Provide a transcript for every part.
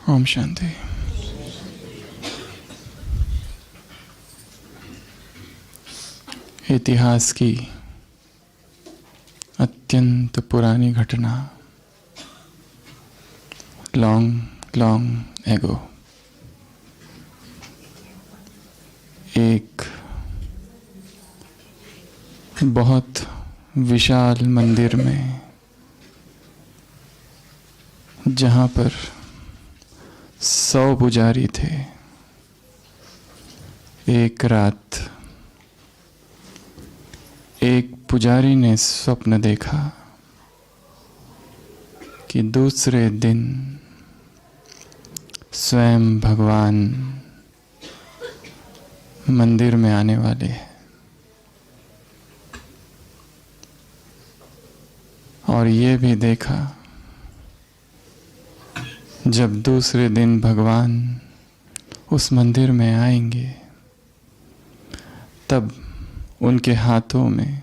ओम शांति। इतिहास की अत्यंत पुरानी घटना, लॉन्ग लॉन्ग एगो, एक बहुत विशाल मंदिर में, जहाँ पर 100 पुजारी थे, एक रात एक पुजारी ने स्वप्न देखा कि दूसरे दिन स्वयं भगवान मंदिर में आने वाले हैं। और ये भी देखा, जब दूसरे दिन भगवान उस मंदिर में आएंगे, तब उनके हाथों में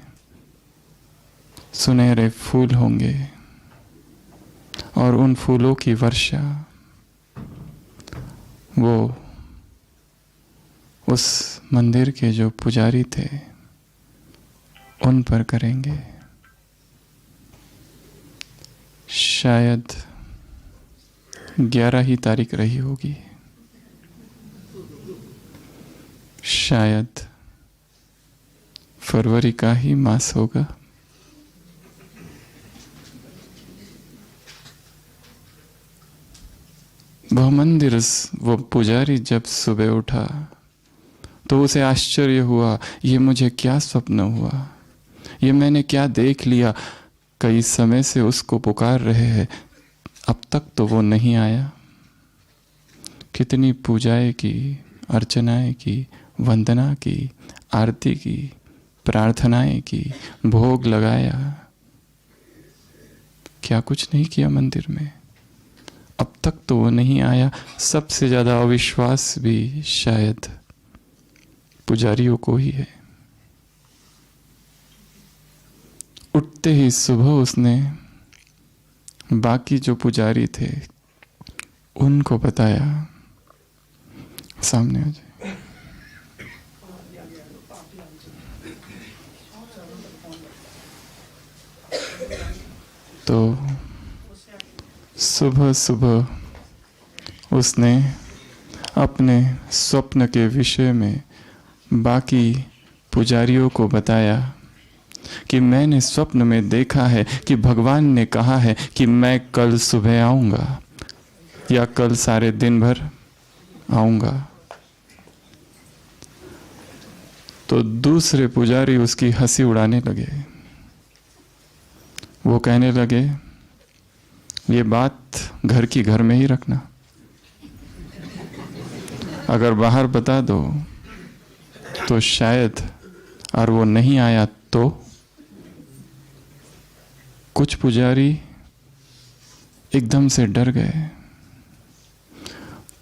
सुनहरे फूल होंगे और उन फूलों की वर्षा वो उस मंदिर के जो पुजारी थे उन पर करेंगे। शायद 11 ही तारीख रही होगी, शायद फरवरी का ही मास होगा। वह मंदिर, वो पुजारी जब सुबह उठा तो उसे आश्चर्य हुआ, ये मुझे क्या स्वप्न हुआ, ये मैंने क्या देख लिया। कई समय से उसको पुकार रहे हैं, अब तक तो वो नहीं आया। कितनी पूजाएं की, अर्चनाएं की, वंदना की, आरती की, प्रार्थनाएं की, भोग लगाया, क्या कुछ नहीं किया मंदिर में, अब तक तो वो नहीं आया। सबसे ज्यादा अविश्वास भी शायद पुजारियों को ही है। उठते ही सुबह उसने बाकी जो पुजारी थे उनको बताया। सामने आ जाए। तो सुबह सुबह उसने अपने स्वप्न के विषय में बाकी पुजारियों को बताया कि मैंने स्वप्न में देखा है कि भगवान ने कहा है कि मैं कल सुबह आऊंगा या कल सारे दिन भर आऊंगा। तो दूसरे पुजारी उसकी हंसी उड़ाने लगे। वो कहने लगे, ये बात घर की घर में ही रखना, अगर बाहर बता दो तो शायद, और वो नहीं आया तो। कुछ पुजारी एकदम से डर गए।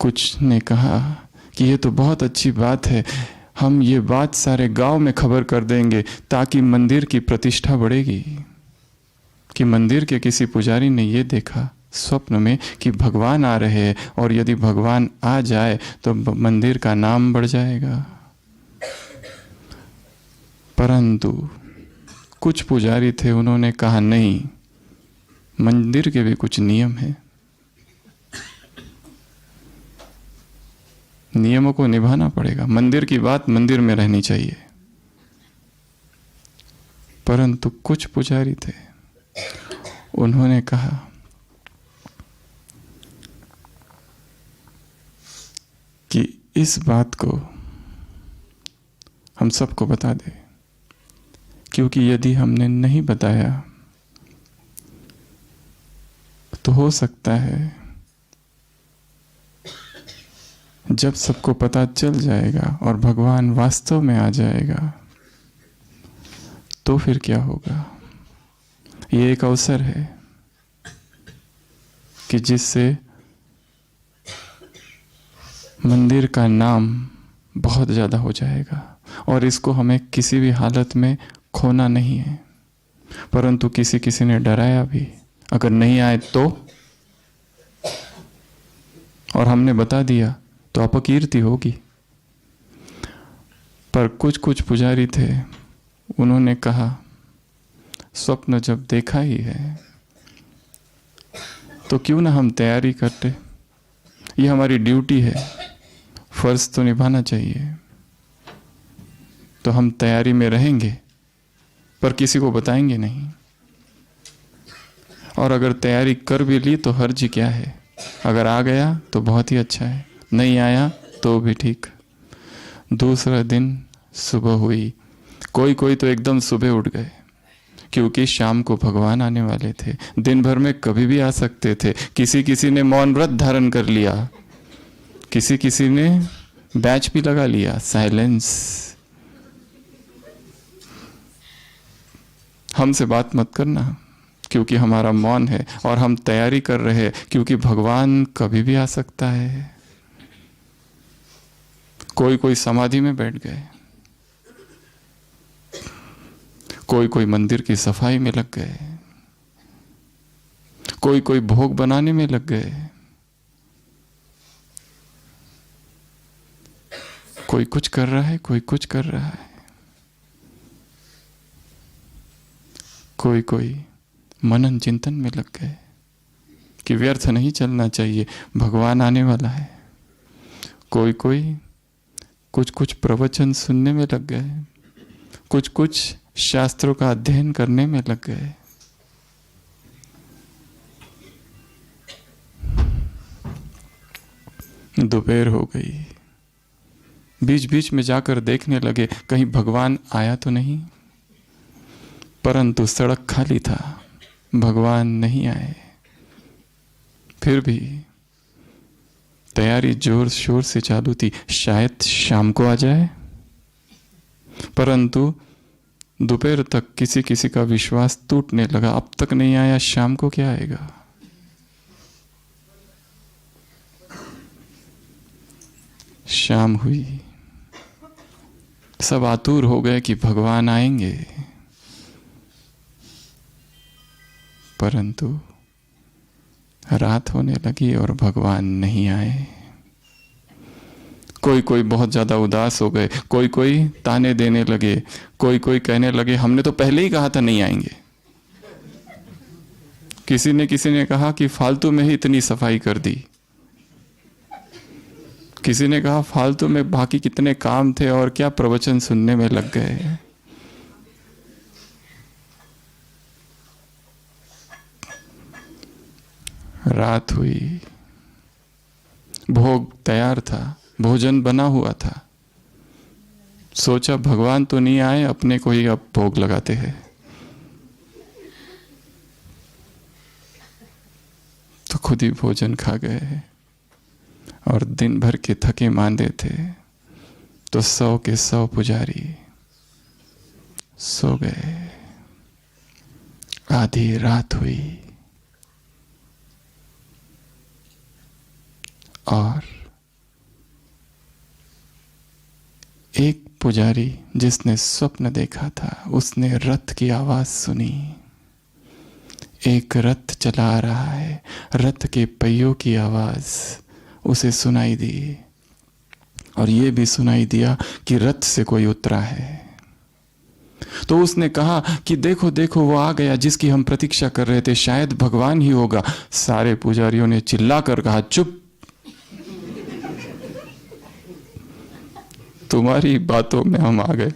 कुछ ने कहा कि ये तो बहुत अच्छी बात है, हम ये बात सारे गांव में खबर कर देंगे ताकि मंदिर की प्रतिष्ठा बढ़ेगी। कि मंदिर के किसी पुजारी ने ये देखा स्वप्न में कि भगवान आ रहे हैं, और यदि भगवान आ जाए तो मंदिर का नाम बढ़ जाएगा। परंतु कुछ पुजारी थे, उन्होंने कहा नहीं, मंदिर के भी कुछ नियम हैं, नियमों को निभाना पड़ेगा, मंदिर की बात मंदिर में रहनी चाहिए। परंतु कुछ पुजारी थे, उन्होंने कहा कि इस बात को हम सबको बता दें, क्योंकि यदि हमने नहीं बताया तो हो सकता है जब सबको पता चल जाएगा और भगवान वास्तव में आ जाएगा तो फिर क्या होगा। ये एक अवसर है कि जिससे मंदिर का नाम बहुत ज़्यादा हो जाएगा, और इसको हमें किसी भी हालत में खोना नहीं है। परंतु किसी किसी ने डराया भी, अगर नहीं आए और हमने बता दिया तो अपकीर्ति होगी। पर कुछ कुछ पुजारी थे, उन्होंने कहा स्वप्न जब देखा ही है तो क्यों ना हम तैयारी करते, ये हमारी ड्यूटी है, फर्ज तो निभाना चाहिए। तो हम तैयारी में रहेंगे पर किसी को बताएंगे नहीं। और अगर तैयारी कर भी ली तो हर्ज क्या है, अगर आ गया तो बहुत ही अच्छा है, नहीं आया तो भी ठीक। दूसरा दिन सुबह हुई, कोई कोई तो एकदम सुबह उठ गए, क्योंकि शाम को भगवान आने वाले थे। दिन भर में कभी भी आ सकते थे। किसी किसी ने मौन व्रत धारण कर लिया, किसी किसी ने बैच भी लगा लिया, साइलेंस। हमसे बात मत करना क्योंकि हमारा मौन है, और हम तैयारी कर रहे हैं क्योंकि भगवान कभी भी आ सकता है। कोई कोई समाधि में बैठ गए, कोई कोई मंदिर की सफाई में लग गए, कोई कोई भोग बनाने में लग गए, कोई कुछ कर रहा है, कोई कुछ कर रहा है, कोई कोई मनन चिंतन में लग गए कि व्यर्थ नहीं चलना चाहिए, भगवान आने वाला है। कोई कोई कुछ कुछ प्रवचन सुनने में लग गए, कुछ कुछ शास्त्रों का अध्ययन करने में लग गए। दोपहर हो गई, बीच बीच में जाकर देखने लगे कहीं भगवान आया तो नहीं, परंतु सड़क खाली था, भगवान नहीं आए। फिर भी तैयारी जोर शोर से चालू थी, शायद शाम को आ जाए। परंतु दोपहर तक किसी किसी का विश्वास टूटने लगा, अब तक नहीं आया, शाम को क्या आएगा। शाम हुई, सब आतुर हो गए कि भगवान आएंगे, परंतु रात होने लगी और भगवान नहीं आए। कोई कोई बहुत ज्यादा उदास हो गए, कोई कोई ताने देने लगे, कोई कोई कहने लगे हमने तो पहले ही कहा था नहीं आएंगे। किसी ने कहा कि फालतू में ही इतनी सफाई कर दी, किसी ने कहा फालतू में बाकी कितने काम थे और क्या प्रवचन सुनने में लग गए। रात हुई, भोग तैयार था, भोजन बना हुआ था। सोचा भगवान तो नहीं आए, अपने को ही अब भोग लगाते हैं। तो खुद ही भोजन खा गए और दिन भर के थके मांदे थे तो 100 के 100 पुजारी सो गए। आधी रात हुई और एक पुजारी जिसने स्वप्न देखा था, उसने रथ की आवाज सुनी। एक रथ चला रहा है, रथ के पहियों की आवाज उसे सुनाई दी, और ये भी सुनाई दिया कि रथ से कोई उतरा है। तो उसने कहा कि देखो देखो वो आ गया जिसकी हम प्रतीक्षा कर रहे थे, शायद भगवान ही होगा। सारे पुजारियों ने चिल्लाकर कहा चुप, तुम्हारी बातों में हम आ गए।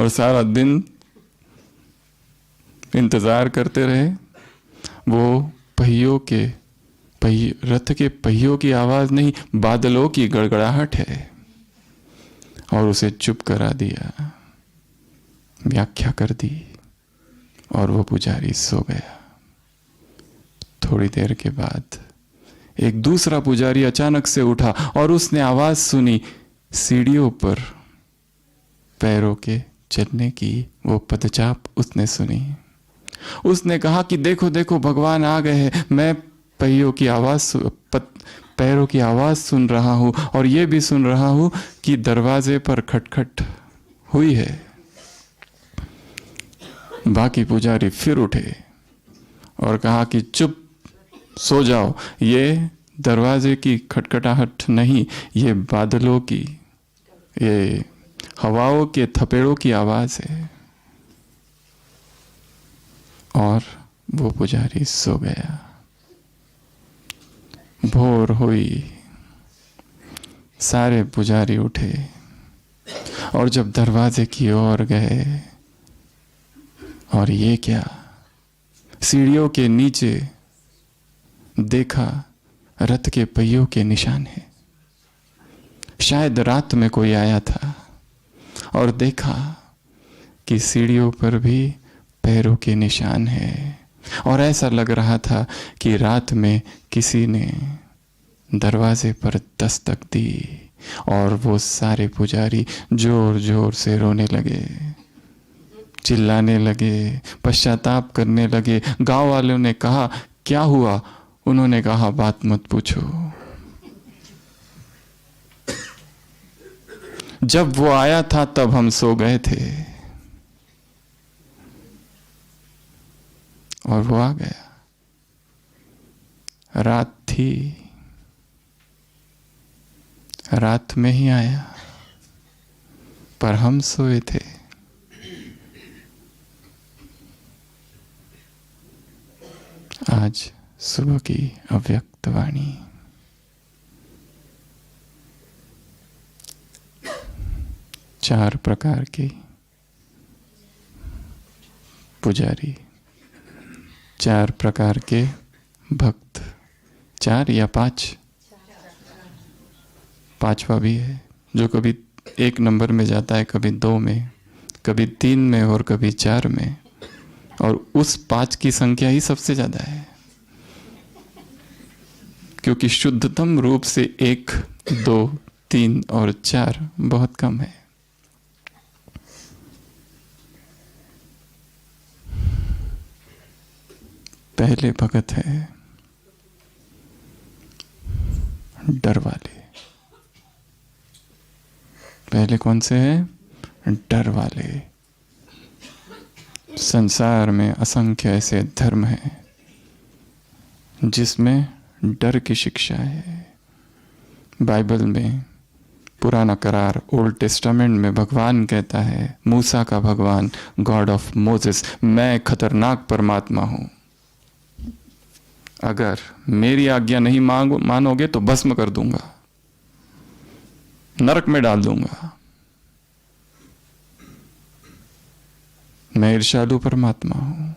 और सारा दिन इंतजार करते रहे। वो रथ के पहियों की आवाज नहीं, बादलों की गड़गड़ाहट है, और उसे चुप करा दिया, व्याख्या कर दी, और वो पुजारी सो गया। थोड़ी देर के बाद एक दूसरा पुजारी अचानक से उठा और उसने आवाज सुनी, सीढ़ियों पर पैरों के चलने की वो पदचाप उसने सुनी। उसने कहा कि देखो देखो भगवान आ गए हैं, मैं पहियों की आवाज, पैरों की आवाज सुन रहा हूं, और ये भी सुन रहा हूं कि दरवाजे पर खटखट हुई है। बाकी पुजारी फिर उठे और कहा कि चुप, सो जाओ। ये दरवाजे की खटखटाहट नहीं, ये बादलों की, ये हवाओं के थपेड़ों की आवाज है। और वो पुजारी सो गया। भोर हुई, सारे पुजारी उठे और जब दरवाजे की ओर गए, और ये क्या, सीढ़ियों के नीचे देखा रथ के पहियों के निशान है। शायद रात में कोई आया था और देखा कि सीढ़ियों पर भी पैरों के निशान है, और ऐसा लग रहा था कि रात में किसी ने दरवाजे पर दस्तक दी। और वो सारे पुजारी जोर जोर से रोने लगे, चिल्लाने लगे, पश्चाताप करने लगे। गांव वालों ने कहा, क्या हुआ? उन्होंने कहा, बात मत पूछो। जब वो आया था तब हम सो गए थे, और वो आ गया। रात थी, रात में ही आया, पर हम सोए थे। आज सुबह की अव्यक्त वाणी। चार प्रकार के पुजारी, चार प्रकार के भक्त। चार या पांच? पांचवा भी है, जो कभी 1 नंबर में जाता है, कभी 2 में, कभी 3 में और कभी 4 में। और उस 5 की संख्या ही सबसे ज्यादा है, क्योंकि शुद्धतम रूप से 1, 2, 3 और 4 बहुत कम है। पहले भगत है डर वाले। पहले कौन से हैं? डर वाले। संसार में असंख्य ऐसे धर्म हैं जिसमें डर की शिक्षा है। बाइबल में, पुराना करार, ओल्ड टेस्टामेंट में भगवान कहता है, मूसा का भगवान, गॉड ऑफ मोसेस, मैं खतरनाक परमात्मा हूं। अगर मेरी आज्ञा नहीं मानोगे तो भस्म कर दूंगा, नरक में डाल दूंगा। मैं ईर्ष्यालु परमात्मा हूं।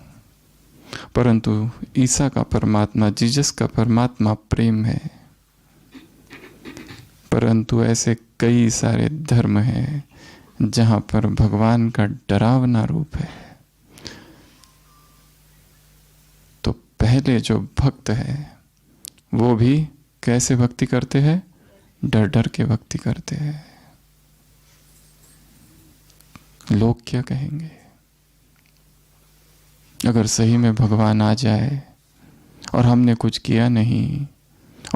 परंतु ईसा का परमात्मा, जीसस का परमात्मा प्रेम है। परंतु ऐसे कई सारे धर्म हैं जहां पर भगवान का डरावना रूप है। तो पहले जो भक्त है वो भी कैसे भक्ति करते हैं? डर डर के भक्ति करते हैं। लोग क्या कहेंगे? अगर सही में भगवान आ जाए और हमने कुछ किया नहीं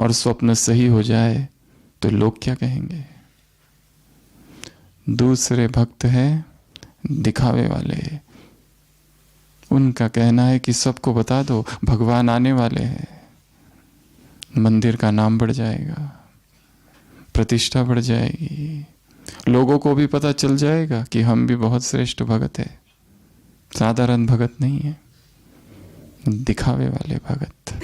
और स्वप्न सही हो जाए तो लोग क्या कहेंगे? दूसरे भक्त हैं दिखावे वाले। उनका कहना है कि सबको बता दो भगवान आने वाले हैं, मंदिर का नाम बढ़ जाएगा, प्रतिष्ठा बढ़ जाएगी, लोगों को भी पता चल जाएगा कि हम भी बहुत श्रेष्ठ भगत है, साधारण भगत नहीं है। दिखावे वाले भगत।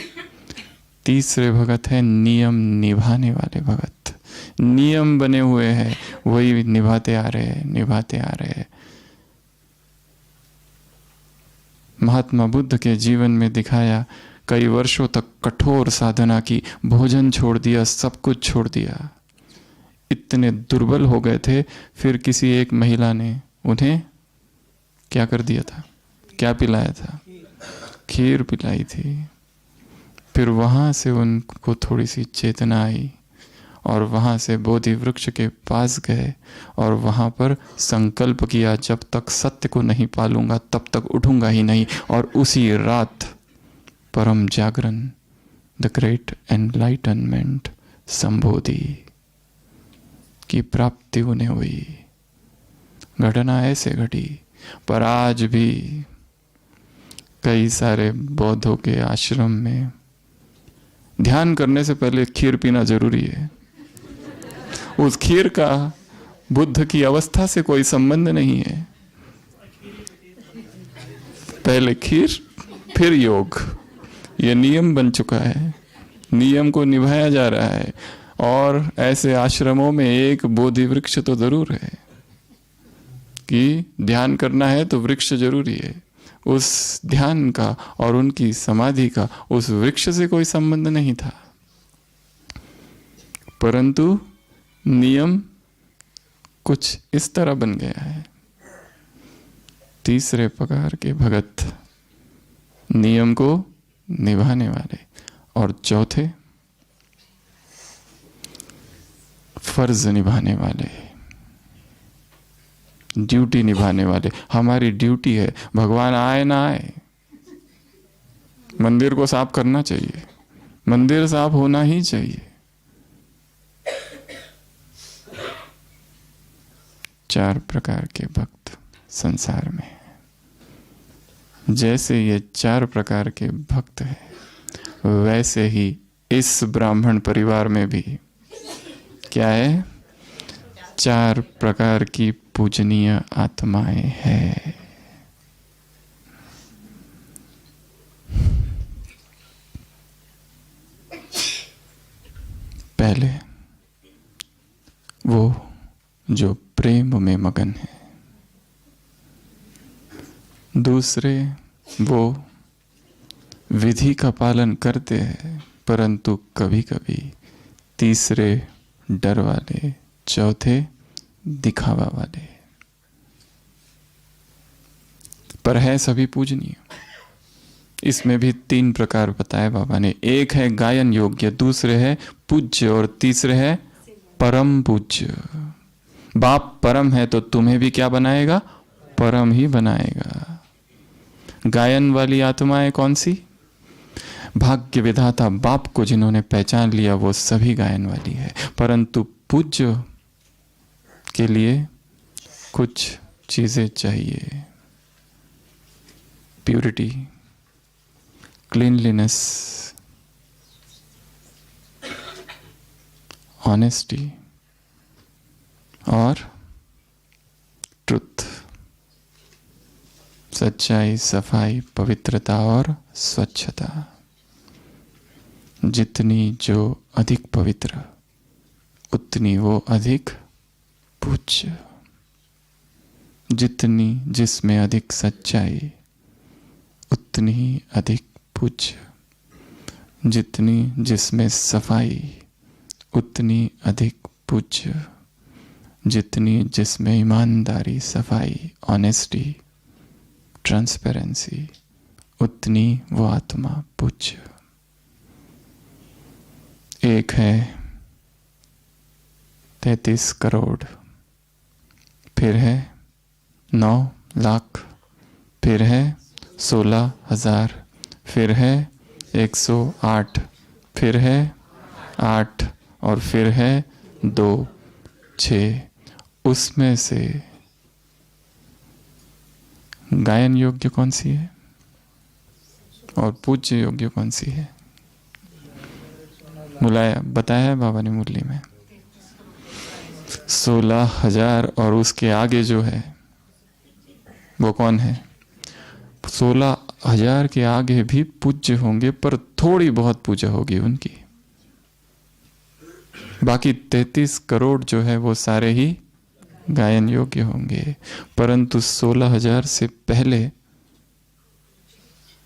तीसरे भगत है नियम निभाने वाले भगत। नियम बने हुए हैं, वही निभाते आ रहे हैं, निभाते आ रहे हैं। महात्मा बुद्ध के जीवन में दिखाया, कई वर्षों तक कठोर साधना की, भोजन छोड़ दिया, सब कुछ छोड़ दिया, इतने दुर्बल हो गए थे। फिर किसी एक महिला ने उन्हें क्या कर दिया था? क्या पिलाया था? खीर पिलाई थी। फिर वहां से उनको थोड़ी सी चेतना आई और वहां से बोधि वृक्ष के पास गए और वहां पर संकल्प किया, जब तक सत्य को नहीं पालूंगा तब तक उठूंगा ही नहीं। और उसी रात परम जागरण, द ग्रेट एनलाइटनमेंट, संबोधि की प्राप्ति उन्हें हुई। घटना ऐसे घटी। पर आज भी कई सारे बौद्धों के आश्रम में ध्यान करने से पहले खीर पीना जरूरी है। उस खीर का बुद्ध की अवस्था से कोई संबंध नहीं है। पहले खीर फिर योग, ये नियम बन चुका है, नियम को निभाया जा रहा है। और ऐसे आश्रमों में एक बोधि वृक्ष तो जरूर है कि ध्यान करना है तो वृक्ष जरूरी है। उस ध्यान का और उनकी समाधि का उस वृक्ष से कोई संबंध नहीं था, परंतु नियम कुछ इस तरह बन गया है। तीसरे प्रकार के भगत नियम को निभाने वाले, और चौथे फर्ज निभाने वाले, ड्यूटी निभाने वाले। हमारी ड्यूटी है, भगवान आए ना आए, मंदिर को साफ करना चाहिए, मंदिर साफ होना ही चाहिए। चार प्रकार के भक्त संसार में हैं। जैसे ये चार प्रकार के भक्त हैं, वैसे ही इस ब्राह्मण परिवार में भी क्या है? चार प्रकार की पूजनीय आत्माएं हैं। पहले वो जो प्रेम में मगन है, दूसरे वो विधि का पालन करते हैं परंतु कभी कभी, तीसरे डर वाले, चौथे दिखावा वाले, पर है सभी पूजनीय। इसमें भी तीन प्रकार बताए बाबा ने। एक है गायन योग्य, दूसरे है पूज्य और तीसरे है परम पूज्य। बाप परम है तो तुम्हें भी क्या बनाएगा? परम ही बनाएगा। गायन वाली आत्माएं कौन सी? भाग्य विधाता बाप को जिन्होंने पहचान लिया वो सभी गायन वाली है, परंतु पूज्य के लिए कुछ चीजें चाहिए। प्यूरिटी, क्लीनलीनेस, ऑनेस्टी और ट्रुथ, सच्चाई, सफाई, पवित्रता और स्वच्छता। जितनी जो अधिक पवित्र उतनी वो अधिक पूज्य, जितनी जिसमें अधिक सच्चाई उतनी ही अधिक पूज्य, जितनी जिसमें सफाई उतनी अधिक पूज्य, जितनी जिसमें ईमानदारी, सफाई, ऑनेस्टी, ट्रांसपेरेंसी, उतनी वो आत्मा पूज्य। एक है 33 करोड़, फिर है 9 लाख, फिर है 16,000, फिर है 108, फिर है 8 और फिर है 2, 6। उसमें से गायन योग्य कौन सी है और पूज्य योग्य कौन सी है? बुलाया बताया है बाबा ने मुरली में 16,000, और उसके आगे जो है वो कौन है? 16,000 के आगे भी पूज्य होंगे पर थोड़ी बहुत पूजा होगी उनकी। बाकी 33 करोड़ जो है वो सारे ही गायन योग्य होंगे, परंतु 16,000 से पहले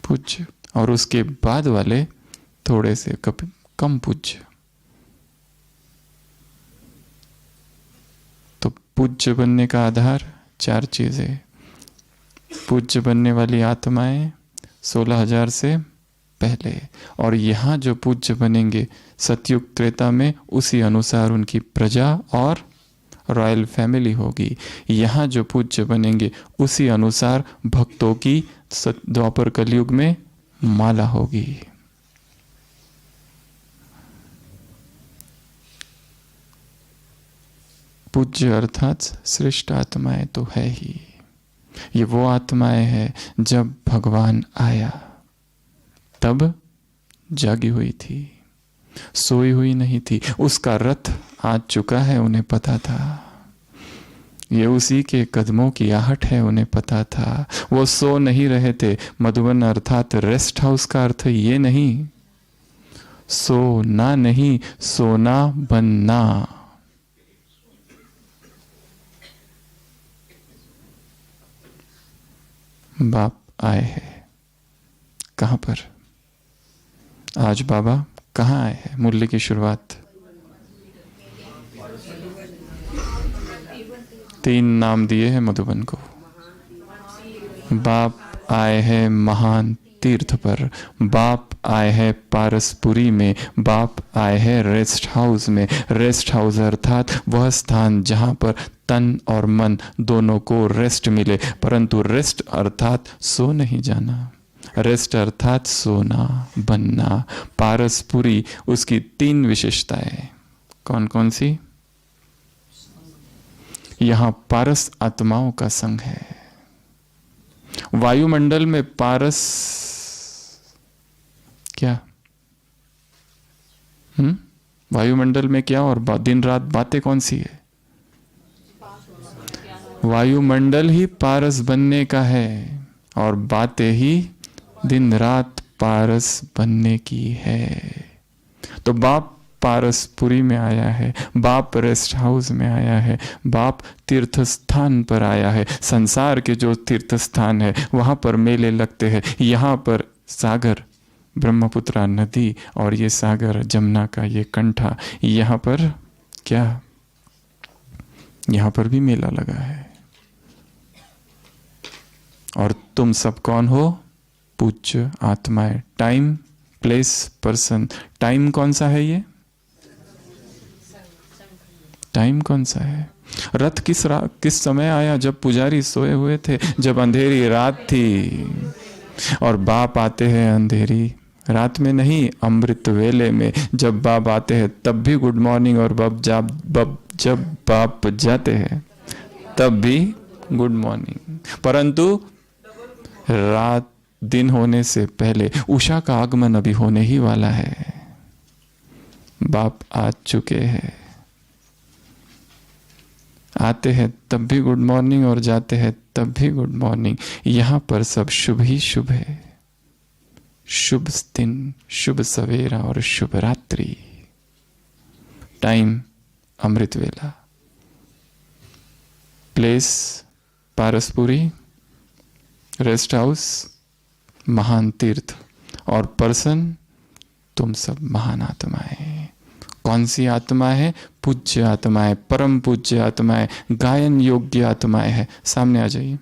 पूज्य और उसके बाद वाले थोड़े से कम पूज्य। तो पूज्य बनने का आधार 4 चीजें। पूज्य बनने वाली आत्माएं 16,000 से पहले, और यहाँ जो पूज्य बनेंगे सतयुग त्रेता में उसी अनुसार उनकी प्रजा और रॉयल फैमिली होगी। यहाँ जो पूज्य बनेंगे उसी अनुसार भक्तों की द्वापर कलयुग में माला होगी। पूज्य अर्थात श्रेष्ठ आत्माएं तो है ही। ये वो आत्माएं हैं जब भगवान आया तब जागी हुई थी, सोई हुई नहीं थी, उसका रथ आ चुका है, उन्हें पता था। ये उसी के कदमों की आहट है, उन्हें पता था। वो सो नहीं रहे थे। मधुबन अर्थात रेस्ट हाउस का अर्थ ये नहीं, सोना नहीं, सोना बनना। बाप आए हैं। कहां पर? आज बाबा कहां आए हैं? मुरली की शुरुआत 3 नाम दिए हैं मधुबन को। बाप आए हैं महान तीर्थ पर, बाप आए हैं पारसपुरी में, बाप आए हैं रेस्ट हाउस में। रेस्ट हाउस अर्थात वह स्थान जहां पर तन और मन दोनों को रेस्ट मिले, परंतु रेस्ट अर्थात सो नहीं जाना, रेस्ट अर्थात सोना बनना। पारसपुरी, उसकी 3 विशेषताएं कौन कौन सी? यहां पारस आत्माओं का संग है। वायुमंडल में पारस क्या? वायुमंडल में क्या और दिन रात बातें कौन सी है? वायुमंडल ही पारस बनने का है और बातें ही दिन रात पारस बनने की है। तो बाप पारसपुरी में आया है, बाप रेस्ट हाउस में आया है, बाप तीर्थ स्थान पर आया है। संसार के जो तीर्थ स्थान है वहां पर मेले लगते हैं। यहाँ पर सागर ब्रह्मपुत्रा नदी और ये सागर जमुना का ये कंठा, यहाँ पर क्या? यहाँ पर भी मेला लगा है। और तुम सब कौन हो? पूज्य आत्माएं। Time, place, person. टाइम कौन सा है? ये टाइम कौन सा है? रथ किस समय आया? जब पुजारी सोए हुए थे, जब अंधेरी रात थी। और बाप आते हैं अंधेरी रात में नहीं, अमृत वेले में। जब बाप आते हैं तब भी गुड मॉर्निंग, और जब बाप जाते हैं तब भी गुड मॉर्निंग। परंतु रात दिन होने से पहले उषा का आगमन अभी होने ही वाला है। बाप आ चुके हैं। आते हैं तब भी गुड मॉर्निंग और जाते हैं तब भी गुड मॉर्निंग। यहां पर सब शुभ ही शुभ है। शुभ दिन, शुभ सवेरा और शुभ रात्रि। टाइम अमृत वेला, प्लेस पारसपुरी, रेस्ट हाउस महान तीर्थ, और पर्सन तुम सब महान आत्माएं। कौन सी आत्मा है? पूज्य आत्माएं, परम पूज्य आत्माएं, गायन योग्य आत्माएं है। सामने आ जाइए।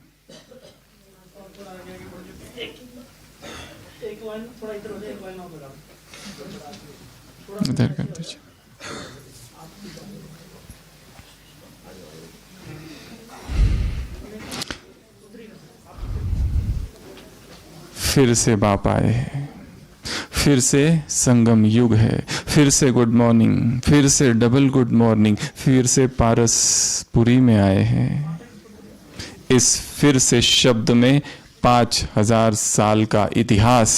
इधर कर दीजिए। फिर से बाप आए हैं, फिर से संगम युग है, फिर से गुड मॉर्निंग, फिर से डबल गुड मॉर्निंग, फिर से पारसपुरी में आए हैं। इस फिर से शब्द में 5000 साल का इतिहास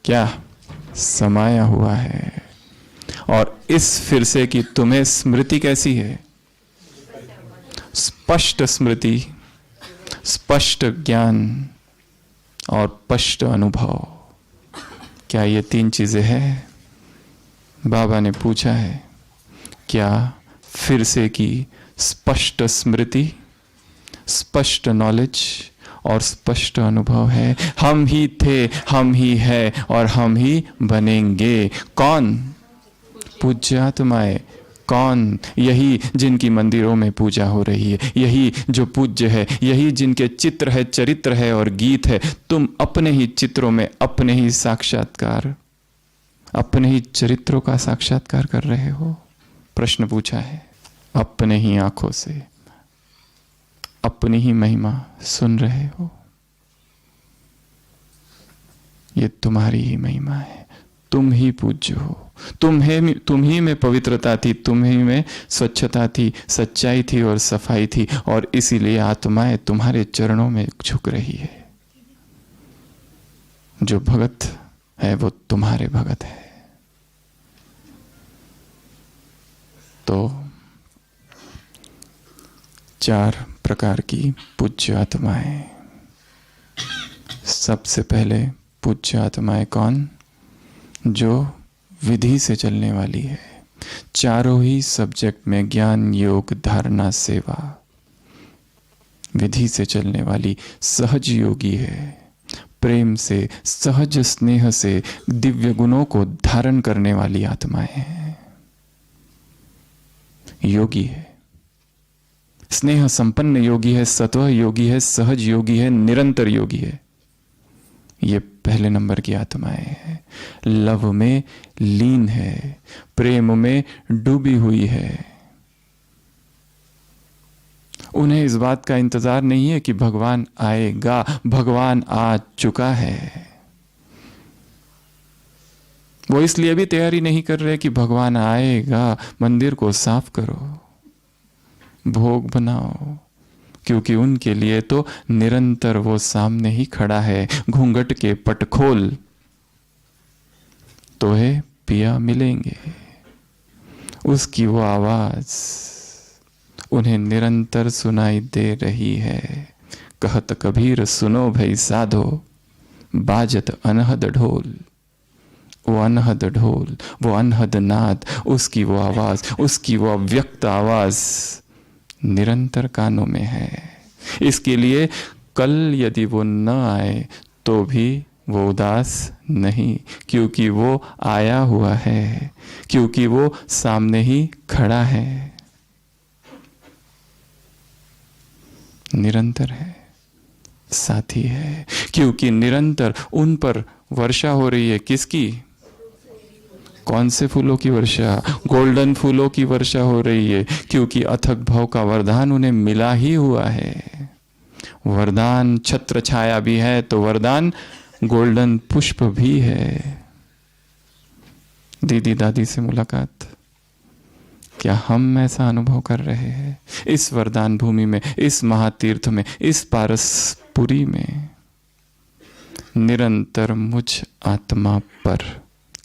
क्या समाया हुआ है। और इस फिर से की तुम्हें स्मृति कैसी है? स्पष्ट स्मृति, स्पष्ट ज्ञान और स्पष्ट अनुभव। क्या ये 3 चीजें हैं? बाबा ने पूछा है, क्या फिर से की स्पष्ट स्मृति, स्पष्ट नॉलेज और स्पष्ट अनुभव है? हम ही थे, हम ही है और हम ही बनेंगे। कौन? पूज्य आत्माएं। कौन? यही जिनकी मंदिरों में पूजा हो रही है, यही जो पूज्य है, यही जिनके चित्र है, चरित्र है और गीत है। तुम अपने ही चित्रों में अपने ही साक्षात्कार, अपने ही चरित्रों का साक्षात्कार कर रहे हो। प्रश्न पूछा है, अपने ही आंखों से अपनी ही महिमा सुन रहे हो। ये तुम्हारी ही महिमा है। तुम ही पूज्य हो। तुम ही में पवित्रता थी, तुम ही में स्वच्छता थी, सच्चाई थी और सफाई थी, और इसीलिए आत्माएं तुम्हारे चरणों में झुक रही है। जो भगत है वो तुम्हारे भगत है। तो 4 प्रकार की पूज्य आत्माएं। सबसे पहले पूज्य आत्माएं कौन? जो विधि से चलने वाली है। चारों ही सब्जेक्ट में ज्ञान, योग, धारणा, सेवा, विधि से चलने वाली सहज योगी है। प्रेम से, सहज स्नेह से दिव्य गुणों को धारण करने वाली आत्माएं हैं। योगी है, स्नेह संपन्न योगी है, सत्व योगी है, सहज योगी है, निरंतर योगी है। ये पहले नंबर की आत्माएं हैं। लव में लीन है, प्रेम में डूबी हुई है। उन्हें इस बात का इंतजार नहीं है कि भगवान आएगा, भगवान आ चुका है। वो इसलिए भी तैयारी नहीं कर रहे कि भगवान आएगा, मंदिर को साफ करो, भोग बनाओ, क्योंकि उनके लिए तो निरंतर वो सामने ही खड़ा है। घूंघट के पट खोल, तो है पिया मिलेंगे। उसकी वो आवाज उन्हें निरंतर सुनाई दे रही है। कहत कबीर सुनो भई साधो, बाजत अनहद ढोल। वो अनहद ढोल, वो अनहद नाद, उसकी वो आवाज, उसकी वो अव्यक्त आवाज निरंतर कानों में है। इसके लिए कल यदि वो न आए तो भी वो उदास नहीं, क्योंकि वो आया हुआ है, क्योंकि वो सामने ही खड़ा है, निरंतर है, साथी है। क्योंकि निरंतर उन पर वर्षा हो रही है। किसकी? कौन से फूलों की वर्षा? गोल्डन फूलों की वर्षा हो रही है, क्योंकि अथक भाव का वरदान उन्हें मिला ही हुआ है। वरदान छत्र छाया भी है तो वरदान गोल्डन पुष्प भी है। दीदी दादी से मुलाकात, क्या हम ऐसा अनुभव कर रहे हैं? इस वरदान भूमि में, इस महातीर्थ में, इस पारसपुरी में निरंतर मुझ आत्मा पर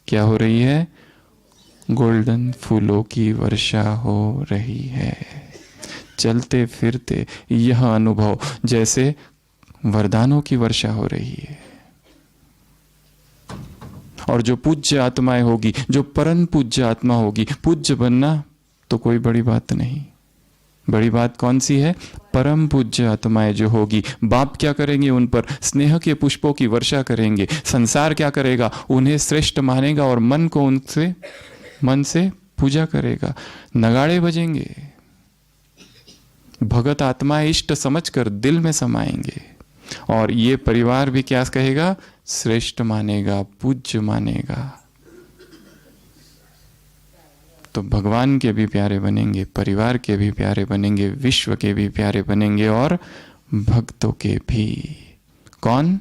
क्या हो रही है? गोल्डन फूलों की वर्षा हो रही है। चलते फिरते यह अनुभव जैसे वरदानों की वर्षा हो रही है। और जो पूज्य आत्माएं होगी, जो परम पूज्य आत्मा होगी, पूज्य बनना तो कोई बड़ी बात नहीं। बड़ी बात कौन सी है? परम पूज्य आत्माएं जो होगी, बाप क्या करेंगे? उन पर स्नेह के पुष्पों की वर्षा करेंगे। संसार क्या करेगा? उन्हें श्रेष्ठ मानेगा और मन को उनसे, मन से पूजा करेगा। नगाड़े बजेंगे, भगत आत्माएं इष्ट समझकर दिल में समाएंगे। और ये परिवार भी क्या कहेगा? श्रेष्ठ मानेगा, पूज्य मानेगा। तो भगवान के भी प्यारे बनेंगे, परिवार के भी प्यारे बनेंगे, विश्व के भी प्यारे बनेंगे और भक्तों के भी। कौन?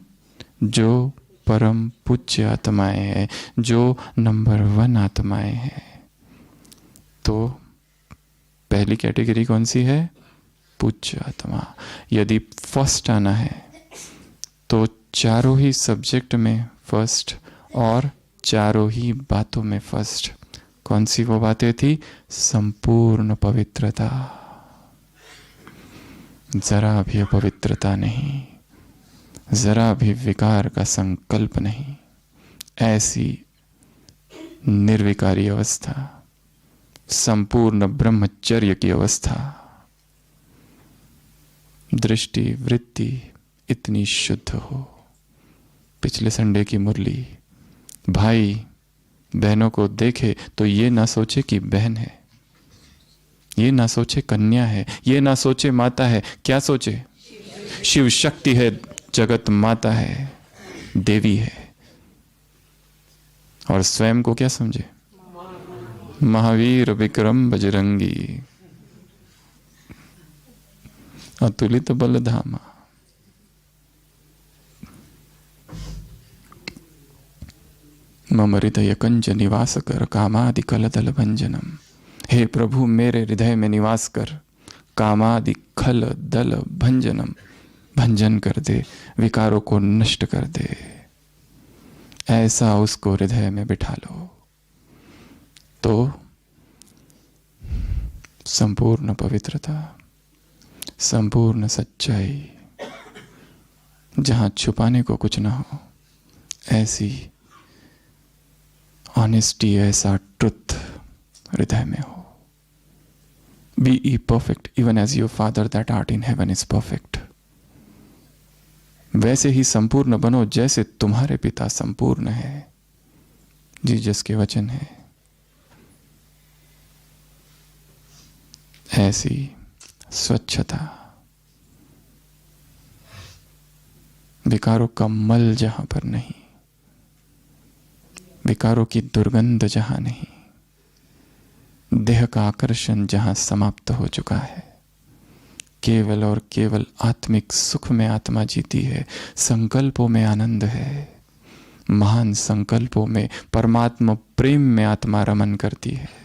जो परम पूज्य आत्माएं हैं, जो नंबर 1 आत्माएं हैं। तो पहली कैटेगरी कौन सी है? पूज्य आत्मा। यदि फर्स्ट आना है तो चारों ही सब्जेक्ट में फर्स्ट और चारों ही बातों में फर्स्ट। कौन सी वो बातें थी? संपूर्ण पवित्रता, जरा भी अपवित्रता नहीं, जरा भी विकार का संकल्प नहीं, ऐसी निर्विकारी अवस्था, संपूर्ण ब्रह्मचर्य की अवस्था। दृष्टि वृत्ति इतनी शुद्ध हो। पिछले संडे की मुरली, भाई बहनों को देखे तो ये ना सोचे कि बहन है, ये ना सोचे कन्या है, ये ना सोचे माता है। क्या सोचे? शिव शक्ति है, जगत माता है, देवी है। और स्वयं को क्या समझे? महावीर विक्रम बजरंगी, अतुलित बलधामा। मम हृदय कंज निवास कर, कामादि खल भंजनम। हे प्रभु मेरे हृदय में निवास कर, कामादि खल दल भंजनम, भंजन कर दे, विकारों को नष्ट कर दे। ऐसा उसको हृदय में बिठा लो। तो संपूर्ण पवित्रता, संपूर्ण सच्चाई, जहां छुपाने को कुछ ना हो, ऐसी ऑनेस्टी, ऐसा ट्रुथ हृदय में हो। Be ye perfect even as your father that art in heaven is perfect. वैसे ही संपूर्ण बनो जैसे तुम्हारे पिता संपूर्ण है। जीसस के वचन है। ऐसी स्वच्छता, विकारों का मल जहां पर नहीं, विकारों की दुर्गंध जहां नहीं, देह का आकर्षण जहां समाप्त हो चुका है, केवल और केवल आत्मिक सुख में आत्मा जीती है। संकल्पों में आनंद है, महान संकल्पों में, परमात्मा प्रेम में आत्मा रमन करती है।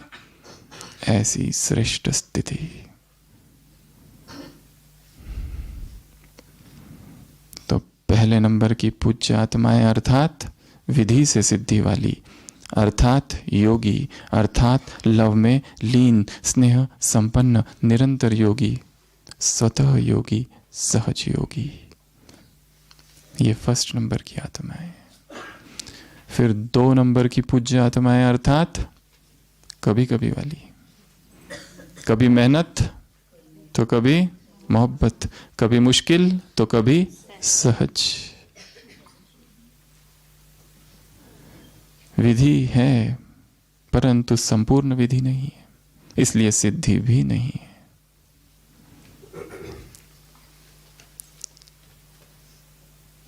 ऐसी श्रेष्ठ स्थिति। तो पहले नंबर की पूज्य आत्माएं अर्थात विधि से सिद्धि वाली, अर्थात योगी, अर्थात लव में लीन, स्नेह संपन्न, निरंतर योगी, स्वतः योगी, सहज योगी। ये फर्स्ट नंबर की आत्माएं। फिर 2 नंबर की पूज्य आत्माएं अर्थात कभी कभी वाली, कभी मेहनत तो कभी मोहब्बत, कभी मुश्किल तो कभी सहज। विधि है परंतु संपूर्ण विधि नहीं है, इसलिए सिद्धि भी नहीं है।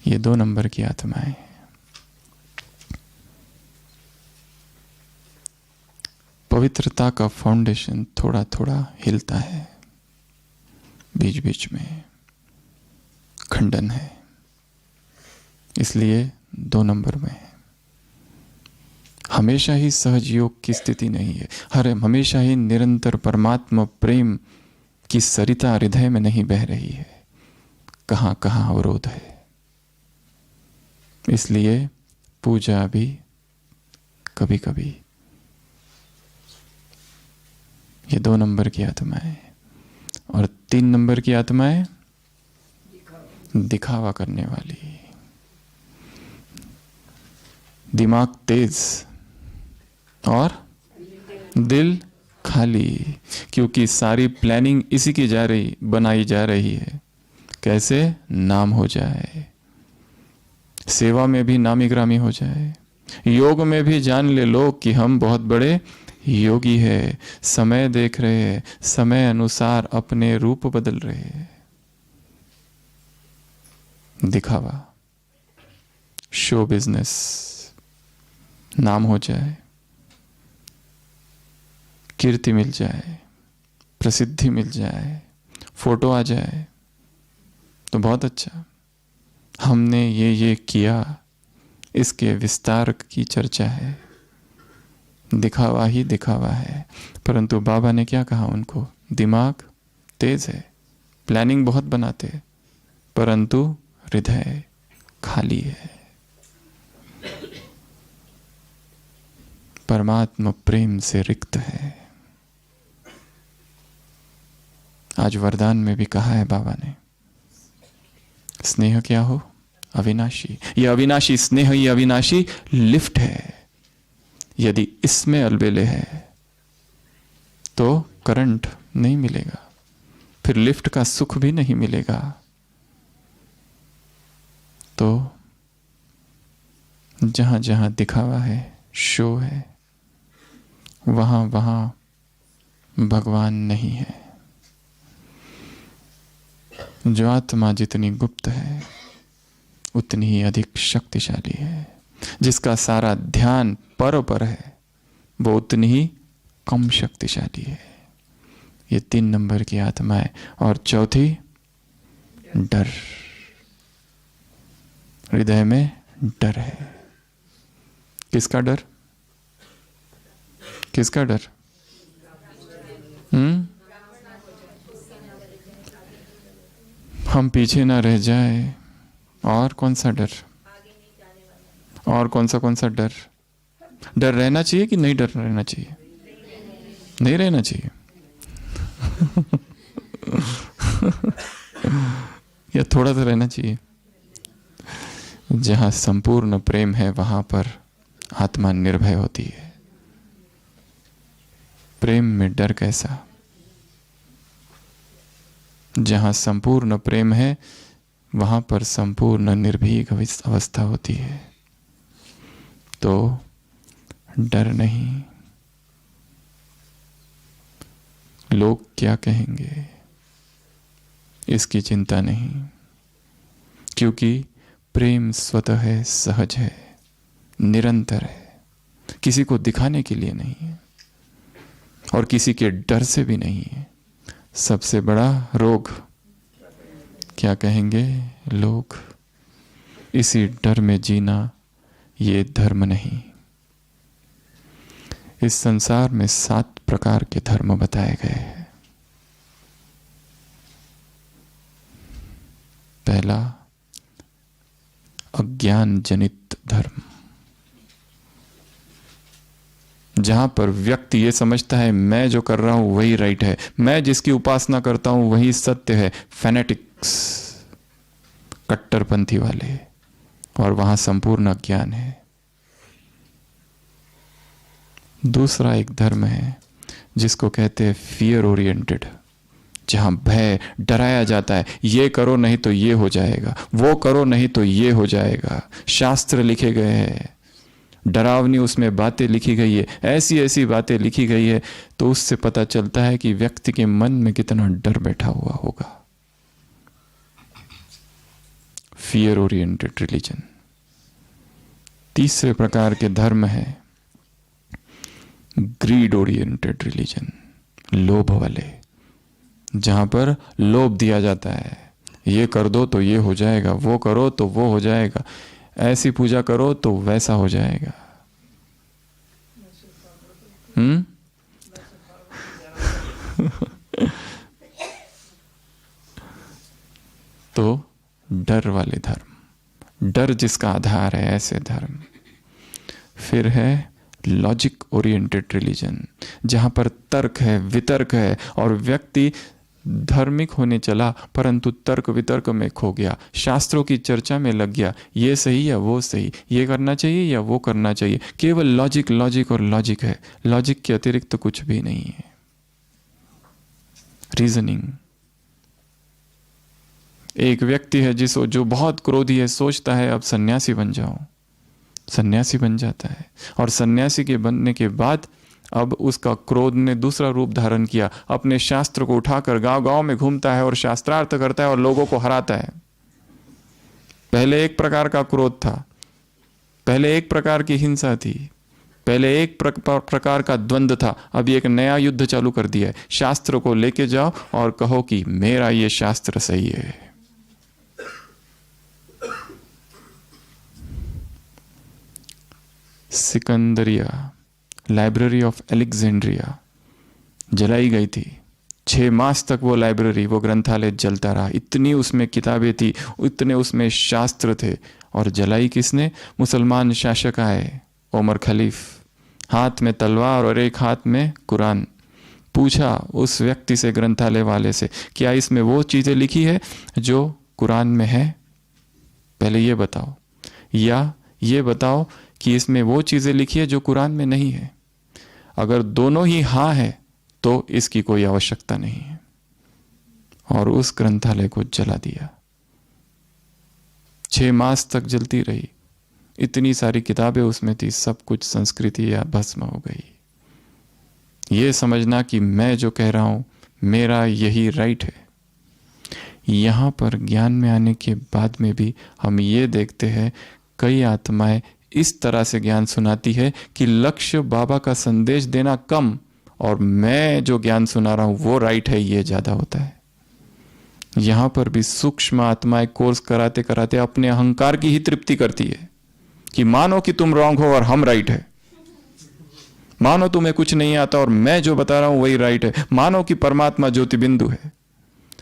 ये 2 नंबर की आत्माएं। पवित्रता का फाउंडेशन थोड़ा थोड़ा हिलता है, बीच बीच में खंडन है, इसलिए 2 नंबर में है। हमेशा ही सहज योग की स्थिति नहीं है। हमेशा ही निरंतर परमात्मा प्रेम की सरिता हृदय में नहीं बह रही है। कहां कहां अवरोध है। इसलिए पूजा भी कभी कभी। ये 2 नंबर की आत्माएं। और 3 नंबर की आत्माएं दिखावा करने वाली, दिमाग तेज और दिल खाली, क्योंकि सारी प्लानिंग इसी की बनाई जा रही है। कैसे नाम हो जाए, सेवा में भी नामी ग्रामी हो जाए, योग में भी जान ले लोग कि हम बहुत बड़े योगी है। समय देख रहे हैं, समय अनुसार अपने रूप बदल रहे हैं। दिखावा, शो बिजनेस, नाम हो जाए, कीर्ति मिल जाए, प्रसिद्धि मिल जाए, फोटो आ जाए तो बहुत अच्छा, हमने ये किया, इसके विस्तार की चर्चा है। दिखावा ही दिखावा है। परंतु बाबा ने क्या कहा उनको? दिमाग तेज है, प्लानिंग बहुत बनाते, परंतु हृदय खाली है। परमात्मा प्रेम से रिक्त है। आज वरदान में भी कहा है बाबा ने, स्नेह क्या हो? अविनाशी। ये अविनाशी स्नेह, ये अविनाशी लिफ्ट है। यदि इसमें अलबेले है तो करंट नहीं मिलेगा, फिर लिफ्ट का सुख भी नहीं मिलेगा। तो जहां जहां दिखावा है, शो है, वहां वहां भगवान नहीं है। जो आत्मा जितनी गुप्त है उतनी ही अधिक शक्तिशाली है। जिसका सारा ध्यान पर है वो उतनी ही कम शक्तिशाली है। ये 3 नंबर की आत्मा है। और चौथी, डर। हृदय में डर है। किसका डर? किसका डर? हम पीछे ना रह जाए। और कौन सा डर? और कौन सा डर? डर रहना चाहिए कि नहीं डर रहना चाहिए? नहीं रहना चाहिए। या थोड़ा सा रहना चाहिए। जहां संपूर्ण प्रेम है वहां पर आत्मा निर्भय होती है। प्रेम में डर कैसा? जहां संपूर्ण प्रेम है वहां पर संपूर्ण निर्भीक अवस्था होती है। तो डर नहीं। लोग क्या कहेंगे इसकी चिंता नहीं, क्योंकि प्रेम स्वतः है, सहज है, निरंतर है, किसी को दिखाने के लिए नहीं है और किसी के डर से भी नहीं है। सबसे बड़ा रोग क्या कहेंगे लोग, इसी डर में जीना ये धर्म नहीं। इस संसार में 7 प्रकार के धर्म बताए गए हैं। पहला अज्ञान जनित धर्म, जहां पर व्यक्ति ये समझता है मैं जो कर रहा हूं वही राइट है, मैं जिसकी उपासना करता हूं वही सत्य है। फैनेटिक्स, कट्टरपंथी वाले, और वहां संपूर्ण अज्ञान है। दूसरा एक धर्म है जिसको कहते हैं फियर ओरिएंटेड, जहां भय, डराया जाता है, ये करो नहीं तो ये हो जाएगा, वो करो नहीं तो ये हो जाएगा। शास्त्र लिखे गए हैं, डरावनी उसमें बातें लिखी गई है, ऐसी ऐसी बातें लिखी गई है, तो उससे पता चलता है कि व्यक्ति के मन में कितना डर बैठा हुआ होगा। Fear oriented religion. तीसरे प्रकार के धर्म है ग्रीड ओरिएंटेड रिलीजन, लोभ वाले, जहां पर लोभ दिया जाता है, ये कर दो तो ये हो जाएगा, वो करो तो वो हो जाएगा, ऐसी पूजा करो तो वैसा हो जाएगा। तो डर वाले धर्म, डर जिसका आधार है, ऐसे धर्म। फिर है लॉजिक ओरिएंटेड रिलीजन, जहां पर तर्क है, वितर्क है, और व्यक्ति धार्मिक होने चला परंतु तर्क वितर्क में खो गया, शास्त्रों की चर्चा में लग गया, ये सही या वो सही, ये करना चाहिए या वो करना चाहिए। केवल लॉजिक लॉजिक और लॉजिक है, लॉजिक के अतिरिक्त तो कुछ भी नहीं है। रीजनिंग। एक व्यक्ति है जो बहुत क्रोधी है, सोचता है अब सन्यासी बन जाऊं, सन्यासी बन जाता है, और सन्यासी के बनने के बाद अब उसका क्रोध ने दूसरा रूप धारण किया, अपने शास्त्र को उठाकर गांव गांव में घूमता है और शास्त्रार्थ करता है और लोगों को हराता है। पहले एक प्रकार का क्रोध था, पहले एक प्रकार की हिंसा थी, पहले एक प्रकार का द्वंद्व था, अब एक नया युद्ध चालू कर दिया है। शास्त्र को लेके जाओ और कहो कि मेरा ये शास्त्र सही है। सिकंदरिया, लाइब्रेरी ऑफ अलेक्जेंड्रिया जलाई गई थी। 6 मास तक वो लाइब्रेरी, वो ग्रंथालय जलता रहा। इतनी उसमें किताबें थी, इतने उसमें शास्त्र थे। और जलाई किसने? मुसलमान शासक आए, उमर खलीफ, हाथ में तलवार और एक हाथ में कुरान। पूछा उस व्यक्ति से, ग्रंथालय वाले से, क्या इसमें वो चीजें लिखी है जो कुरान में है? पहले ये बताओ, या ये बताओ कि इसमें वो चीजें लिखी है जो कुरान में नहीं है। अगर दोनों ही हाँ है तो इसकी कोई आवश्यकता नहीं है। और उस ग्रंथालय को जला दिया। 6 मास तक जलती रही। इतनी सारी किताबें उसमें थी, सब कुछ संस्कृति या भस्म हो गई। ये समझना कि मैं जो कह रहा हूं मेरा यही राइट है। यहां पर ज्ञान में आने के बाद में भी हम ये देखते हैं कई आत्माएं इस तरह से ज्ञान सुनाती है कि लक्ष्य बाबा का संदेश देना कम और मैं जो ज्ञान सुना रहा हूं वो राइट है, ये ज्यादा होता है। यहां पर भी सूक्ष्म आत्माएं कोर्स कराते कराते अपने अहंकार की ही तृप्ति करती है कि मानो कि तुम रॉन्ग हो और हम राइट है, मानो तुम्हें कुछ नहीं आता और मैं जो बता रहा हूं वही राइट है, मानो कि परमात्मा ज्योति बिंदु है।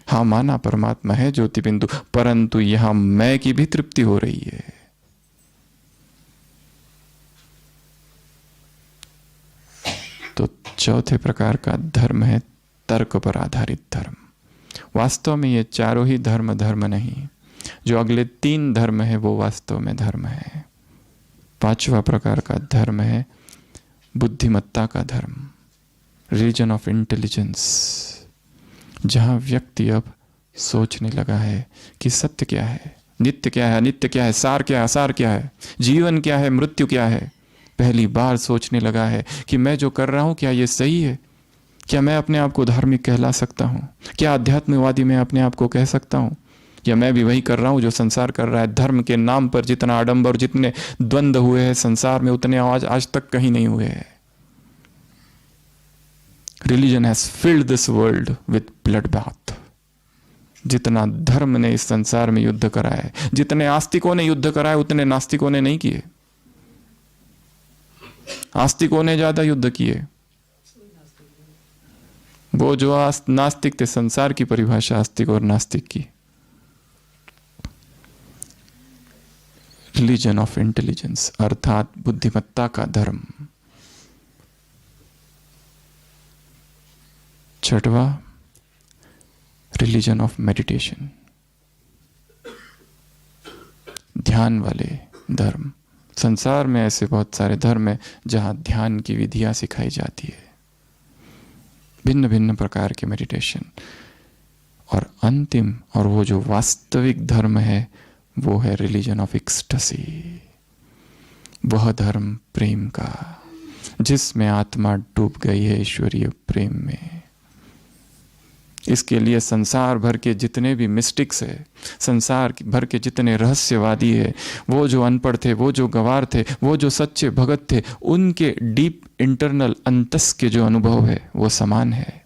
हाँ, माना परमात्मा है ज्योति बिंदु, परंतु यहां मैं की भी तृप्ति हो रही है। तो चौथे प्रकार का धर्म है तर्क पर आधारित धर्म। वास्तव में ये चारों ही धर्म धर्म नहीं, जो अगले 3 धर्म है वो वास्तव में धर्म है। 5वां प्रकार का धर्म है बुद्धिमत्ता का धर्म, रिलीजन ऑफ इंटेलिजेंस, जहां व्यक्ति अब सोचने लगा है कि सत्य क्या है, नित्य क्या है, अनित्य क्या है, सार क्या है, असार क्या है, जीवन क्या है, मृत्यु क्या है। पहली बार सोचने लगा है कि मैं जो कर रहा हूं क्या ये सही है? क्या मैं अपने आप को धार्मिक कहला सकता हूं? क्या आध्यात्मिकवादी मैं अपने आप को कह सकता हूं? या मैं भी वही कर रहा हूं जो संसार कर रहा है? धर्म के नाम पर जितना आडंबर, जितने द्वंद्व हुए हैं संसार में, उतने आज तक कहीं नहीं हुए हैं। Religion has filled this world with blood bath. जितना धर्म ने इस संसार में युद्ध कराया है, जितने आस्तिकों ने युद्ध कराया, उतने नास्तिकों ने नहीं किए। आस्तिकों ने ज्यादा युद्ध किए। वो जो नास्तिक थे, संसार की परिभाषा आस्तिक और नास्तिक की। रिलीजन ऑफ इंटेलिजेंस अर्थात बुद्धिमत्ता का धर्म। 6वां रिलीजन ऑफ मेडिटेशन, ध्यान वाले धर्म। संसार में ऐसे बहुत सारे धर्म हैं जहां ध्यान की विधियां सिखाई जाती है, भिन्न भिन्न प्रकार के मेडिटेशन। और अंतिम और वो जो वास्तविक धर्म है वो है रिलीजन ऑफ एक्सटेसी, वह धर्म प्रेम का, जिसमें आत्मा डूब गई है ईश्वरीय प्रेम में। इसके लिए संसार भर के जितने भी मिस्टिक्स है, संसार भर के जितने रहस्यवादी है, वो जो अनपढ़ थे, वो जो गंवार थे, वो जो सच्चे भगत थे, उनके डीप इंटरनल अंतस के जो अनुभव है वो समान है।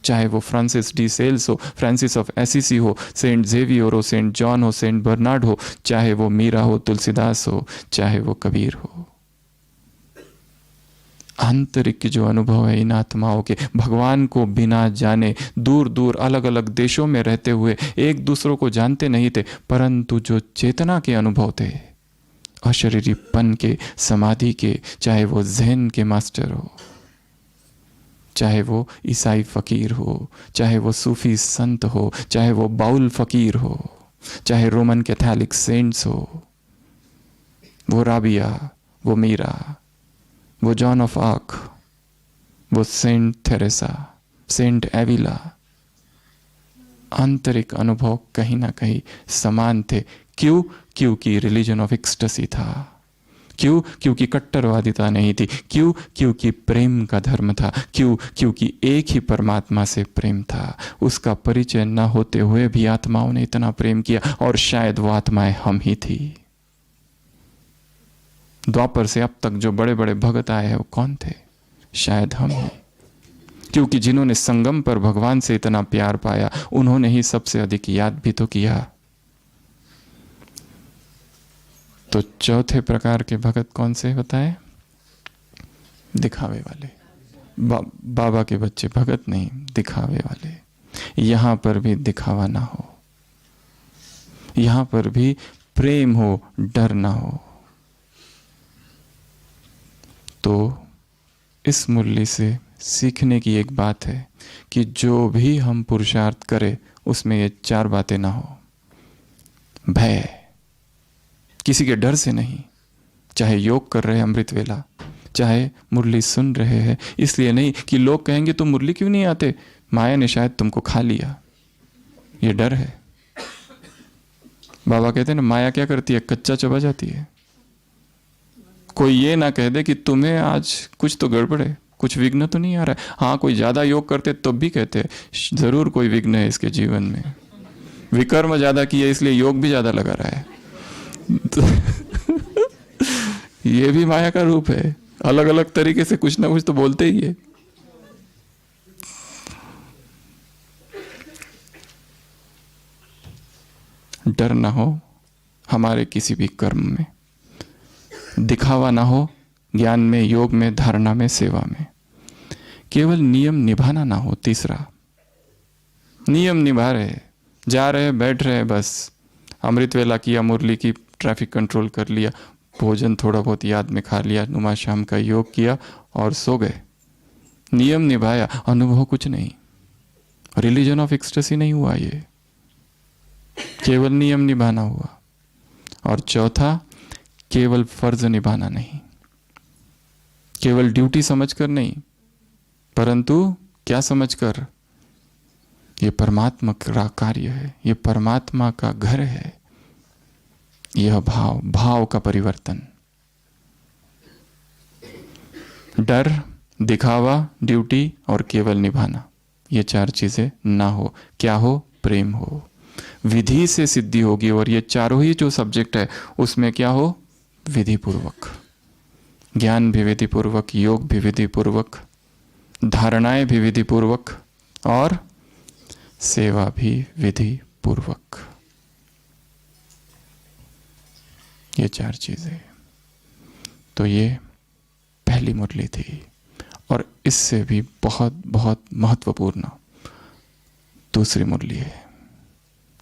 चाहे वो फ्रांसिस डी सेल्स हो, फ्रांसिस ऑफ एसिसी हो, सेंट जेवियर हो, सेंट जॉन हो, सेंट बर्नार्ड हो, चाहे वो मीरा हो, तुलसीदास हो, चाहे वो कबीर हो। आंतरिक जो अनुभव है इन आत्माओं के, भगवान को बिना जाने, दूर दूर अलग अलग देशों में रहते हुए एक दूसरों को जानते नहीं थे, परंतु जो चेतना के अनुभव थे, अशरीरीपन के, समाधि के, चाहे वो ज़हन के मास्टर हो, चाहे वो ईसाई फकीर हो, चाहे वो सूफी संत हो, चाहे वो बाउल फकीर हो, चाहे रोमन कैथोलिक सेंट्स हो, वो राबिया, वो मीरा, वो जॉन ऑफ आर्क, वो सेंट थेरेसा, सेंट एविला, आंतरिक अनुभव कहीं ना कहीं समान थे। क्यों? क्योंकि रिलीजन ऑफ एक्सटेसी था। क्यों? क्योंकि कट्टरवादिता नहीं थी। क्यों? क्योंकि प्रेम का धर्म था। क्यों? क्योंकि एक ही परमात्मा से प्रेम था। उसका परिचय न होते हुए भी आत्माओं ने इतना प्रेम किया, और शायद वो आत्माएं हम ही थी। द्वापर से अब तक जो बड़े बड़े भगत आए हैं वो कौन थे? शायद हम ही। क्योंकि जिन्होंने संगम पर भगवान से इतना प्यार पाया, उन्होंने ही सबसे अधिक याद भी तो किया। तो चौथे प्रकार के भगत कौन से बताए? दिखावे वाले। बाबा के बच्चे भगत नहीं, दिखावे वाले। यहां पर भी दिखावा ना हो, यहां पर भी प्रेम हो, डर ना हो। तो इस मुरली से सीखने की एक बात है कि जो भी हम पुरुषार्थ करें उसमें ये 4 बातें ना हो। भय, किसी के डर से नहीं। चाहे योग कर रहे हैं अमृत वेला, चाहे मुरली सुन रहे हैं, इसलिए नहीं कि लोग कहेंगे तुम मुरली क्यों नहीं आते, माया ने शायद तुमको खा लिया, ये डर है। बाबा कहते हैं ना, माया क्या करती है? कच्चा चबा जाती है। कोई ये ना कह दे कि तुम्हें आज कुछ तो गड़बड़ है, कुछ विघ्न तो नहीं आ रहा है। हाँ, कोई ज्यादा योग करते तब भी कहते हैं जरूर कोई विघ्न है इसके जीवन में, विकर्म ज्यादा किया इसलिए योग भी ज्यादा लगा रहा है। तो ये भी माया का रूप है, अलग अलग तरीके से कुछ ना कुछ तो बोलते ही है। डर ना हो हमारे किसी भी कर्म में, दिखावा ना हो ज्ञान में, योग में, धारणा में, सेवा में। केवल नियम निभाना ना हो। तीसरा, नियम निभा रहे, जा रहे, बैठ रहे, बस अमृत वेला किया, मुरली की, ट्रैफिक कंट्रोल कर लिया, भोजन थोड़ा बहुत याद में खा लिया, नुमा शाम का योग किया और सो गए। नियम निभाया, अनुभव कुछ नहीं। रिलीजन ऑफ एक्सटेसी नहीं हुआ ये, केवल नियम निभाना हुआ। और चौथा, केवल फर्ज निभाना नहीं, केवल ड्यूटी समझकर नहीं, परंतु क्या समझकर, ये परमात्मा का कार्य है, ये परमात्मा का घर है। यह भाव का परिवर्तन। डर, दिखावा, ड्यूटी और केवल निभाना, ये चार चीजें ना हो। क्या हो? प्रेम हो। विधि से सिद्धि होगी। और ये चारों ही जो सब्जेक्ट है उसमें क्या हो? विधि पूर्वक। ज्ञान भी विधि पूर्वक, योग भी विधि पूर्वक, धारणाएं भी विधि पूर्वक और सेवा भी विधि पूर्वक। ये चार चीजें। तो ये पहली मुरली थी। और इससे भी बहुत बहुत महत्वपूर्ण दूसरी मुरली है,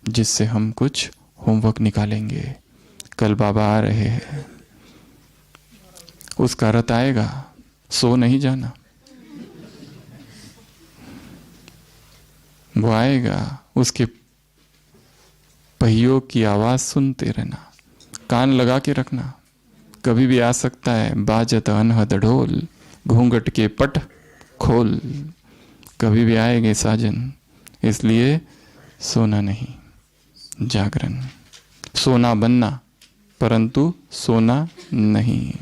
जिससे हम कुछ होमवर्क निकालेंगे। कल बाबा आ रहे हैं, उसका रथ आएगा, सो नहीं जाना। वो आएगा, उसके पहियों की आवाज सुनते रहना, कान लगा के रखना। कभी भी आ सकता है। बाजत अनहद ढोल, घूंघट के पट खोल। कभी भी आएंगे साजन, इसलिए सोना नहीं, जागरण। सोना बनना, परंतु सोना नहीं।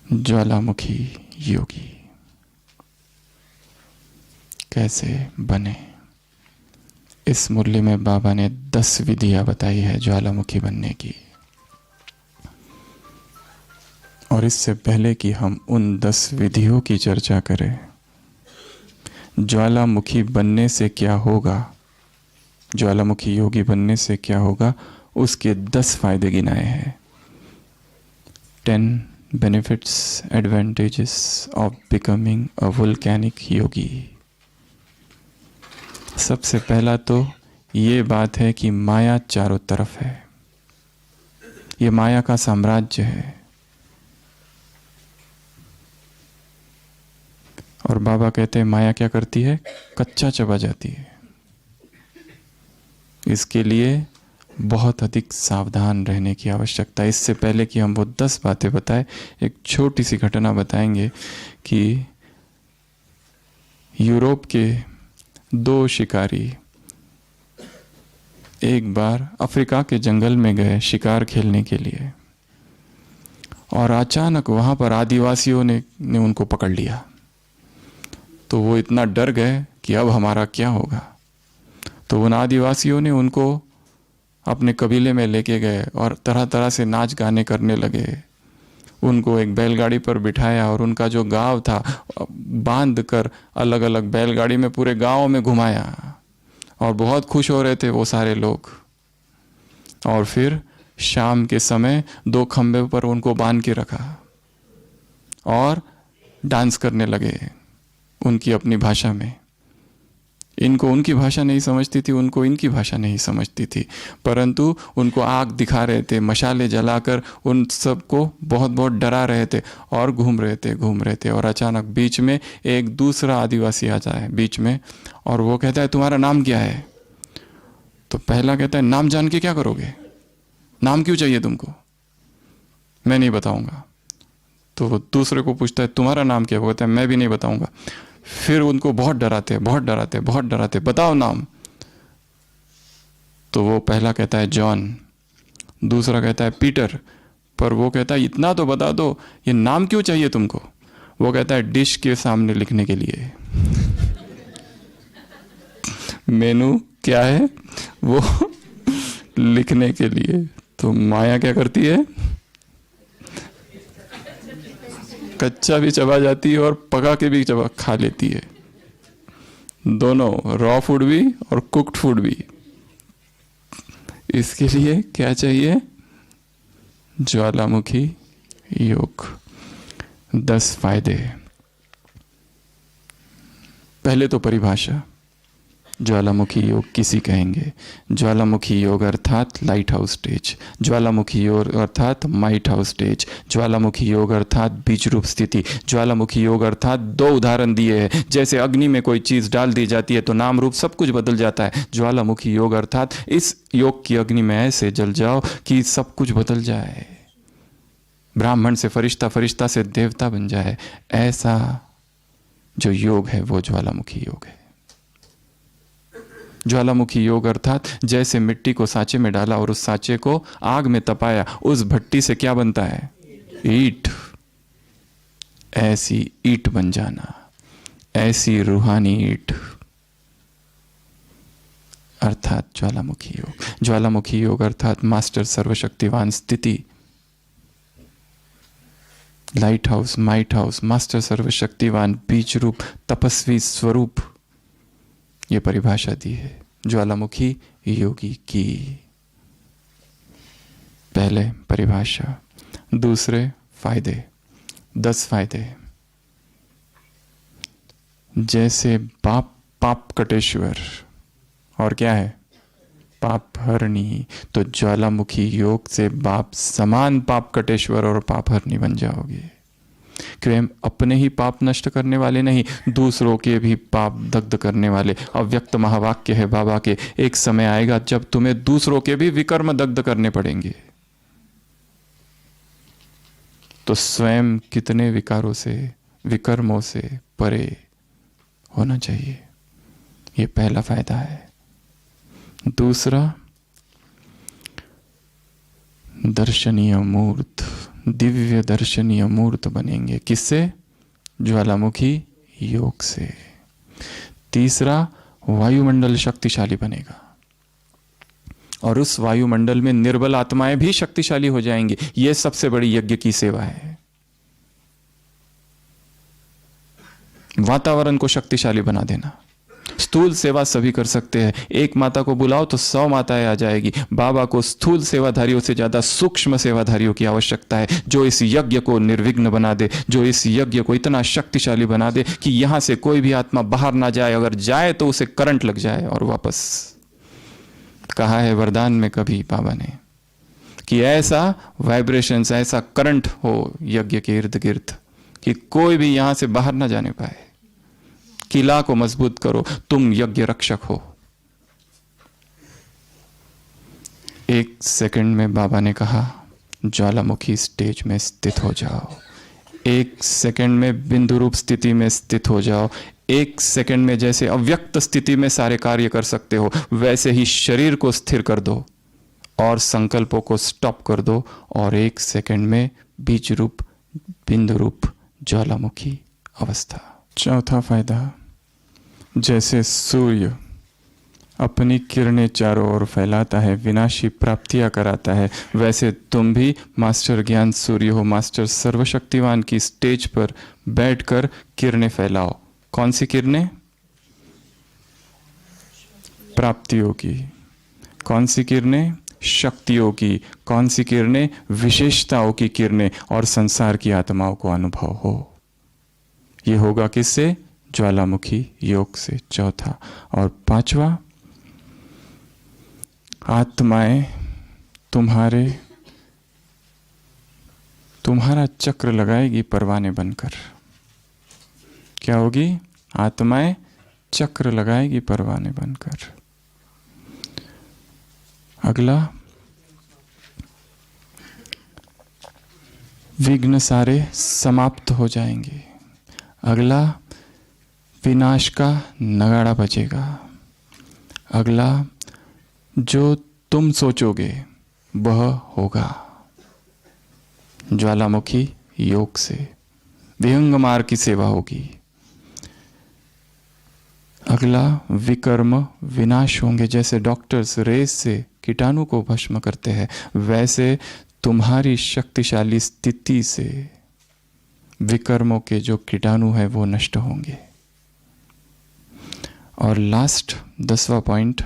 ज्वालामुखी योगी कैसे बने, इस मुरली में बाबा ने 10 विधियां बताई है ज्वालामुखी बनने की। और इससे पहले कि हम उन 10 विधियों की चर्चा करें, ज्वालामुखी बनने से क्या होगा, ज्वालामुखी योगी बनने से क्या होगा, उसके 10 फायदे गिनाए हैं। 10 benefits, advantages of becoming a volcanic yogi. सबसे पहला तो ये बात है कि माया चारों तरफ है। ये माया का साम्राज्य है। और बाबा कहते हैं माया क्या करती है? कच्चा चबा जाती है। इसके लिए बहुत अधिक सावधान रहने की आवश्यकता है। इससे पहले कि हम वो 10 बातें बताएं, एक छोटी सी घटना बताएंगे कि यूरोप के 2 शिकारी एक बार अफ्रीका के जंगल में गए शिकार खेलने के लिए, और अचानक वहां पर आदिवासियों ने उनको पकड़ लिया। तो वो इतना डर गए कि अब हमारा क्या होगा। तो उन आदिवासियों ने उनको अपने कबीले में लेके गए और तरह तरह से नाच गाने करने लगे। उनको एक बैलगाड़ी पर बिठाया और उनका जो गांव था बांध कर अलग अलग बैलगाड़ी में पूरे गांव में घुमाया, और बहुत खुश हो रहे थे वो सारे लोग। और फिर शाम के समय 2 खंबे पर उनको बांध के रखा और डांस करने लगे उनकी अपनी भाषा में। इनको उनकी भाषा नहीं समझती थी, उनको इनकी भाषा नहीं समझती थी, परंतु उनको आग दिखा रहे थे, मशाले जलाकर उन सबको बहुत बहुत डरा रहे थे और घूम रहे थे। और अचानक बीच में एक दूसरा आदिवासी आ जाए बीच में, और वो कहता है तुम्हारा नाम क्या है? तो पहला कहता है नाम जान के क्या करोगे, नाम क्यों चाहिए तुमको? मैं नहीं बताऊंगा। तो वो दूसरे को पूछता है तुम्हारा नाम क्या? वो कहता है मैं भी नहीं बताऊंगा। फिर उनको बहुत डराते, बताओ नाम। तो वो पहला कहता है जॉन, दूसरा कहता है पीटर, पर वो कहता है इतना तो बता दो, ये नाम क्यों चाहिए तुमको? वो कहता है डिश के सामने लिखने के लिए। मेनू क्या है वो लिखने के लिए। तो माया क्या करती है? कच्चा भी चबा जाती है और पका के भी चबा खा लेती है, दोनों, रॉ फूड भी और कुक्ड फूड भी। इसके लिए क्या चाहिए? ज्वालामुखी योग। 10 फायदे। पहले तो परिभाषा, ज्वालामुखी योग किसी कहेंगे। ज्वालामुखी योग अर्थात लाइट हाउस स्टेज, ज्वालामुखी योग अर्थात माइट हाउस स्टेज, ज्वालामुखी योग अर्थात बीज रूप स्थिति, ज्वालामुखी योग अर्थात दो उदाहरण दिए हैं। जैसे अग्नि में कोई चीज डाल दी जाती है तो नाम रूप सब कुछ बदल जाता है। ज्वालामुखी योग अर्थात इस योग की अग्नि में ऐसे जल जाओ कि सब कुछ बदल जाए, ब्राह्मण से फरिश्ता, फरिश्ता से देवता बन जाए। ऐसा जो योग है वो ज्वालामुखी योग है। ज्वालामुखी योग अर्थात जैसे मिट्टी को सांचे में डाला और उस सांचे को आग में तपाया, उस भट्टी से क्या बनता है? ईंट। ऐसी ईंट बन जाना, ऐसी रूहानी ईंट अर्थात ज्वालामुखी योग। ज्वालामुखी योग अर्थात मास्टर सर्वशक्तिवान स्थिति, lighthouse, might house, master सर्वशक्तिवान, बीज रूप, तपस्वी स्वरूप, ये परिभाषा दी है ज्वालामुखी योगी की। पहले परिभाषा, दूसरे फायदे, 10 फायदे। जैसे बाप पाप कटेश्वर और क्या है? पाप हरणी। तो ज्वालामुखी योग से बाप समान पाप कटेश्वर और पाप हरणी बन जाओगे। क्योंकि हम अपने ही पाप नष्ट करने वाले नहीं, दूसरों के भी पाप दग्ध करने वाले। अव्यक्त महावाक्य है बाबा के, एक समय आएगा जब तुम्हें दूसरों के भी विकर्म दग्ध करने पड़ेंगे। तो स्वयं कितने विकारों से, विकर्मों से परे होना चाहिए, ये पहला फायदा है। दूसरा, दर्शनीय मूर्त, दिव्य दर्शनीय मूर्त बनेंगे। किससे? ज्वालामुखी योग से। तीसरा, वायुमंडल शक्तिशाली बनेगा और उस वायुमंडल में निर्बल आत्माएं भी शक्तिशाली हो जाएंगी। यह सबसे बड़ी यज्ञ की सेवा है, वातावरण को शक्तिशाली बना देना। स्थूल सेवा सभी कर सकते हैं, एक माता को बुलाओ तो 100 माताएं आ जाएगी। बाबा को स्थूल सेवाधारियों से ज्यादा सूक्ष्म सेवाधारियों की आवश्यकता है, जो इस यज्ञ को निर्विघ्न बना दे, जो इस यज्ञ को इतना शक्तिशाली बना दे कि यहां से कोई भी आत्मा बाहर ना जाए, अगर जाए तो उसे करंट लग जाए और वापस। कहा है वरदान में कभी बाबा ने कि ऐसा वाइब्रेशंस, ऐसा करंट हो यज्ञ के इर्द गिर्द कि कोई भी यहां से बाहर ना जाने पाए। किला को मजबूत करो, तुम यज्ञ रक्षक हो। 1 सेकंड में बाबा ने कहा ज्वालामुखी स्टेज में स्थित हो जाओ। 1 सेकंड में बिंदु रूप स्थिति में स्थित हो जाओ। 1 सेकंड में जैसे अव्यक्त स्थिति में सारे कार्य कर सकते हो, वैसे ही शरीर को स्थिर कर दो और संकल्पों को स्टॉप कर दो और 1 सेकंड में बीज रूप, बिंदु रूप ज्वालामुखी अवस्था। चौथा फायदा, जैसे सूर्य अपनी किरणें चारों ओर फैलाता है, विनाशी प्राप्तियां कराता है, वैसे तुम भी मास्टर ज्ञान सूर्य हो। मास्टर सर्वशक्तिवान की स्टेज पर बैठकर किरणें फैलाओ। कौन सी किरणें? प्राप्तियों की। कौन सी किरणें? शक्तियों की। कौन सी किरणें? विशेषताओं की किरणें। और संसार की आत्माओं को अनुभव हो। ये होगा किससे? ज्वालामुखी योग से। चौथा। और पांचवा, आत्माएं तुम्हारा चक्र लगाएगी परवाने बनकर। क्या होगी? आत्माएं चक्र लगाएगी परवाने बनकर। अगला, विघ्न सारे समाप्त हो जाएंगे। अगला, विनाश का नगाड़ा बजेगा। अगला, जो तुम सोचोगे वह होगा। ज्वालामुखी योग से विहंगमार की सेवा होगी। अगला, विकर्म विनाश होंगे। जैसे डॉक्टर्स रेस से कीटाणु को भस्म करते हैं, वैसे तुम्हारी शक्तिशाली स्थिति से विकर्मों के जो कीटाणु है वो नष्ट होंगे। और लास्ट 10वां पॉइंट,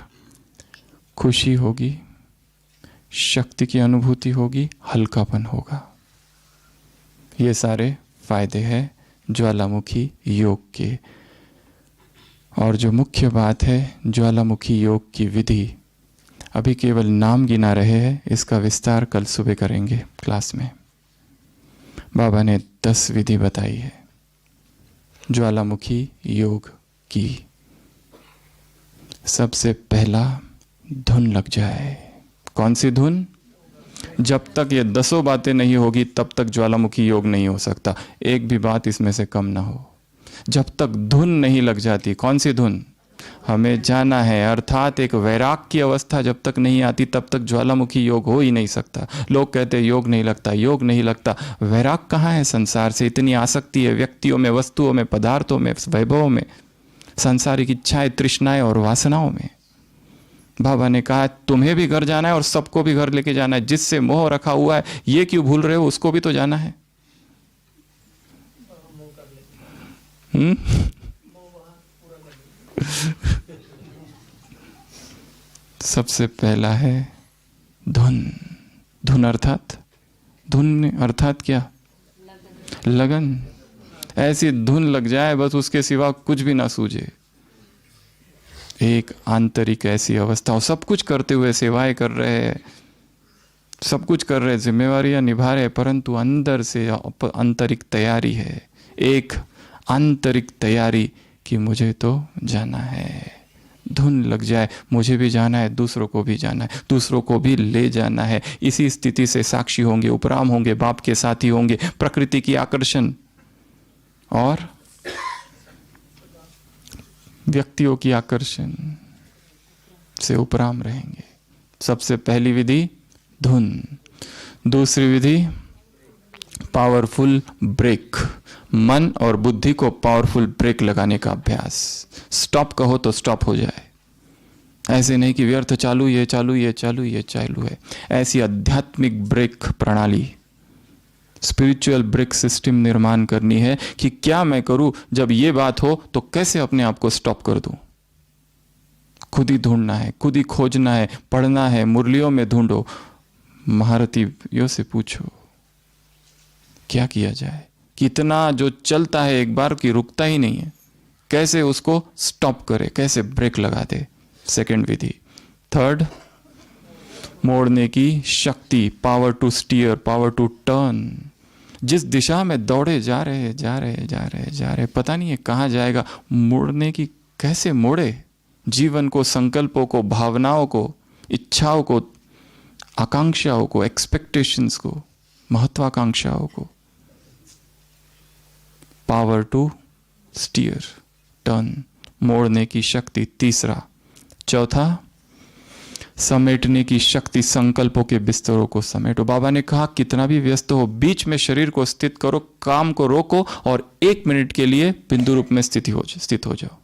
खुशी होगी, शक्ति की अनुभूति होगी, हल्कापन होगा। ये सारे फायदे हैं ज्वालामुखी योग के। और जो मुख्य बात है, ज्वालामुखी योग की विधि अभी केवल नाम गिना रहे हैं, इसका विस्तार कल सुबह करेंगे क्लास में। बाबा ने 10 विधि बताई है ज्वालामुखी योग की। सबसे पहला, धुन लग जाए। कौन सी धुन? जब तक ये 10 बातें नहीं होगी तब तक ज्वालामुखी योग नहीं हो सकता। एक भी बात इसमें से कम ना हो। जब तक धुन नहीं लग जाती। कौन सी धुन? हमें जाना है, अर्थात एक वैराग की अवस्था जब तक नहीं आती तब तक ज्वालामुखी योग हो ही नहीं सकता। लोग कहते हैं योग नहीं लगता, योग नहीं लगता। वैराग कहाँ है? संसार से इतनी आसक्ति है, व्यक्तियों में, वस्तुओं में, पदार्थों में, वैभवों में, सांसारिक इच्छाएं, तृष्णाएं और वासनाओं में। बाबा ने कहा तुम्हें भी घर जाना है और सबको भी घर लेके जाना है। जिससे मोह रखा हुआ है ये क्यों भूल रहे हो, उसको भी तो जाना है। सबसे पहला है धुन। धुन अर्थात क्या? लगन। ऐसी धुन लग जाए बस उसके सिवा कुछ भी ना सूझे। एक आंतरिक ऐसी अवस्था हो, सब कुछ करते हुए, सेवाएं कर रहे हैं, सब कुछ कर रहे, जिम्मेवारियां निभा रहे, परंतु अंदर से आंतरिक तैयारी है। एक आंतरिक तैयारी कि मुझे तो जाना है। धुन लग जाए, मुझे भी जाना है, दूसरों को भी जाना है, दूसरों को भी ले जाना है। इसी स्थिति से साक्षी होंगे, उपराम होंगे, बाप के साथी होंगे, प्रकृति की आकर्षण और व्यक्तियों की आकर्षण से उपराम रहेंगे। सबसे पहली विधि धुन। दूसरी विधि पावरफुल ब्रेक। मन और बुद्धि को पावरफुल ब्रेक लगाने का अभ्यास। स्टॉप कहो तो स्टॉप हो जाए। ऐसे नहीं कि व्यर्थ चालू ये चालू ये चालू ये चालू है। ऐसी आध्यात्मिक ब्रेक प्रणाली, स्पिरिचुअल ब्रेक सिस्टम निर्माण करनी है कि क्या मैं करूं जब ये बात हो तो कैसे अपने आप को स्टॉप कर दूं। खुद ही ढूंढना है, खुद ही खोजना है, पढ़ना है, मुरलियों में ढूंढो, महारथियों से पूछो क्या किया जाए। कितना जो चलता है एक बार की रुकता ही नहीं है, कैसे उसको स्टॉप करे, कैसे ब्रेक लगा दे। सेकंड विधि। थर्ड, मोड़ने की शक्ति, power to steer, power to turn. जिस दिशा में दौड़े जा रहे, पता नहीं है कहाँ जाएगा, मोड़ने की, कैसे मोड़े जीवन को, संकल्पों को, भावनाओं को, इच्छाओं को, आकांक्षाओं को, एक्सपेक्टेशंस को, महत्वाकांक्षाओं को। पावर टू स्टीयर, टर्न, मोड़ने की शक्ति। तीसरा। चौथा, समेटने की शक्ति, संकल्पों के बिस्तरों को समेटो। बाबा ने कहा कितना भी व्यस्त हो, बीच में शरीर को स्थित करो, काम को रोको और 1 मिनट के लिए बिंदु रूप में स्थित हो जाओ।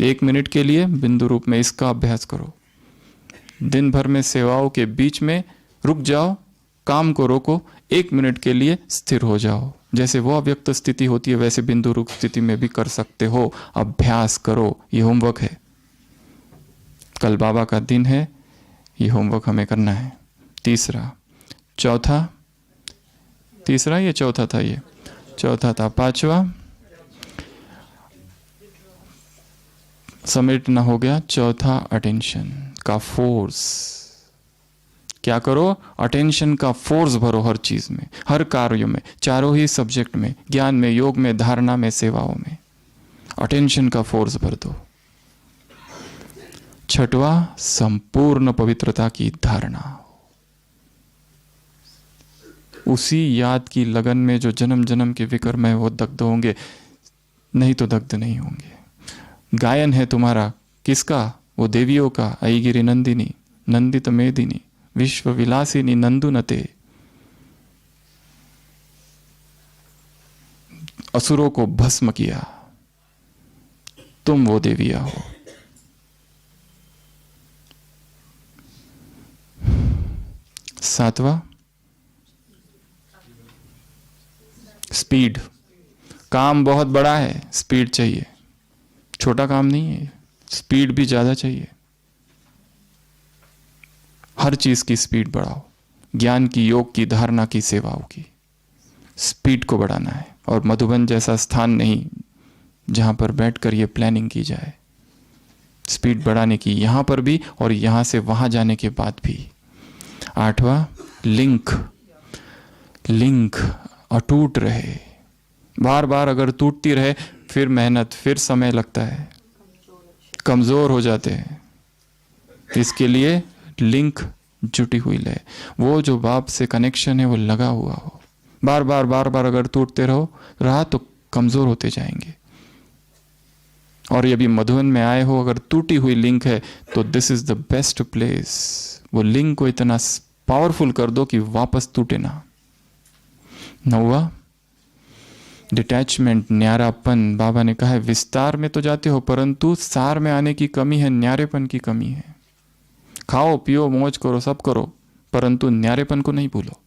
1 मिनट के लिए बिंदु रूप में इसका अभ्यास करो। दिन भर में सेवाओं के बीच में रुक जाओ, काम को रोको, 1 मिनट के लिए स्थिर हो जाओ। जैसे वो अव्यक्त स्थिति होती है वैसे बिंदु रूप स्थिति में भी कर सकते हो। अभ्यास करो, ये होमवर्क है। कल बाबा का दिन है, ये होमवर्क हमें करना है। तीसरा। चौथा, तीसरा ये चौथा था, ये चौथा था। पांचवा समेटना हो गया। चौथा, अटेंशन का फोर्स। क्या करो? अटेंशन का फोर्स भरो हर चीज में, हर कार्य में, चारों ही सब्जेक्ट में, ज्ञान में, योग में, धारणा में, सेवाओं में अटेंशन का फोर्स भर दो। छठवा, संपूर्ण पवित्रता की धारणा। उसी याद की लगन में जो जन्म जन्म के विकर्म है वो दग्ध होंगे, नहीं तो दग्ध नहीं होंगे। गायन है तुम्हारा, किसका? वो देवियों का। ऐगिरि नंदिनी, नंदित मेदिनी, विश्व विलासिनी नंदुनते। असुरों को भस्म किया, तुम वो देविया हो। सातवां, स्पीड। काम बहुत बड़ा है, स्पीड चाहिए। छोटा काम नहीं है, स्पीड भी ज्यादा चाहिए। हर चीज की स्पीड बढ़ाओ, ज्ञान की, योग की, धारणा की, सेवाओं की स्पीड को बढ़ाना है। और मधुबन जैसा स्थान नहीं जहां पर बैठकर ये प्लानिंग की जाए, स्पीड बढ़ाने की, यहां पर भी और यहां से वहां जाने के बाद भी। 8वां, लिंक अटूट रहे। बार बार अगर टूटती रहे फिर मेहनत, फिर समय लगता है, कमजोर हो जाते हैं। इसके लिए लिंक जुटी हुई रहे, वो जो बाप से कनेक्शन है वो लगा हुआ हो। बार बार अगर टूटते रहा तो कमजोर होते जाएंगे। और यदि मधुबन में आए हो, अगर टूटी हुई लिंक है तो this is the best place. वो लिंक को इतना पावरफुल कर दो कि वापस टूटे ना। 9वां, डिटैचमेंट, न्यारापन। बाबा ने कहा है विस्तार में तो जाते हो परंतु सार में आने की कमी है, न्यारेपन की कमी है। खाओ पियो मौज करो सब करो, परंतु न्यारेपन को नहीं भूलो,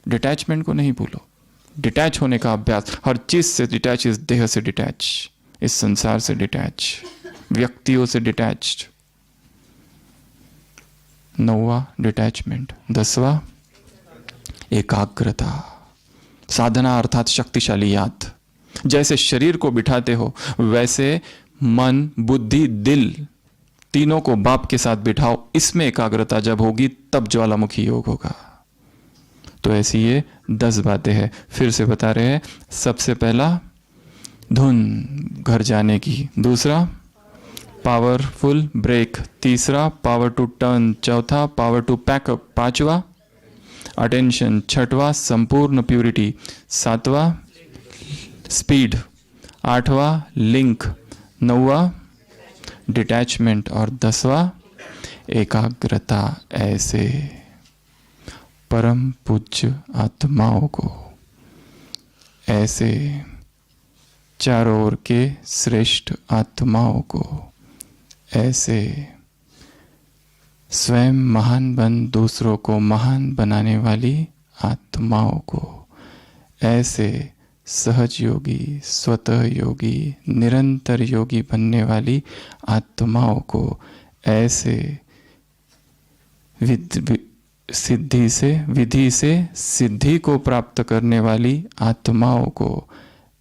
डिटैचमेंट को नहीं भूलो। डिटैच होने का अभ्यास, हर चीज से डिटैच, इस देह से डिटैच, इस संसार से डिटैच, व्यक्तियों से डिटैच्ड। 9वां डिटैचमेंट। 10वां एकाग्रता, साधना अर्थात शक्तिशाली याद। जैसे शरीर को बिठाते हो वैसे मन बुद्धि दिल तीनों को बाप के साथ बिठाओ। इसमें एकाग्रता जब होगी तब ज्वालामुखी योग होगा। तो ऐसी ये 10 बातें हैं, फिर से बता रहे हैं। सबसे पहला धुन घर जाने की, दूसरा पावरफुल ब्रेक, तीसरा पावर टू टर्न, चौथा पावर टू पैकअप, 5वां अटेंशन, 6वां संपूर्ण प्यूरिटी, 7वां स्पीड, 8वां लिंक, 9वां डिटैचमेंट और 10वां एकाग्रता। ऐसे परम पूज्य आत्माओं को, ऐसे चारों ओर के श्रेष्ठ आत्माओं को, ऐसे स्वयं महान बन दूसरों को महान बनाने वाली आत्माओं को, ऐसे सहज योगी, स्वतः योगी, निरंतर योगी बनने वाली आत्माओं को, ऐसे विधि से सिद्धि को प्राप्त करने वाली आत्माओं को,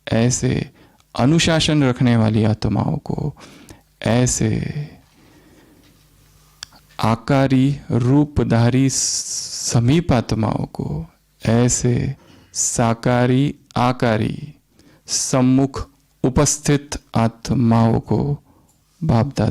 ऐसे अनुशासन रखने वाली आत्माओं को, ऐसे आकारी रूपधारी समीप आत्माओं को, ऐसे साकारी आकारी सम्मुख उपस्थित आत्माओं को बाप दादा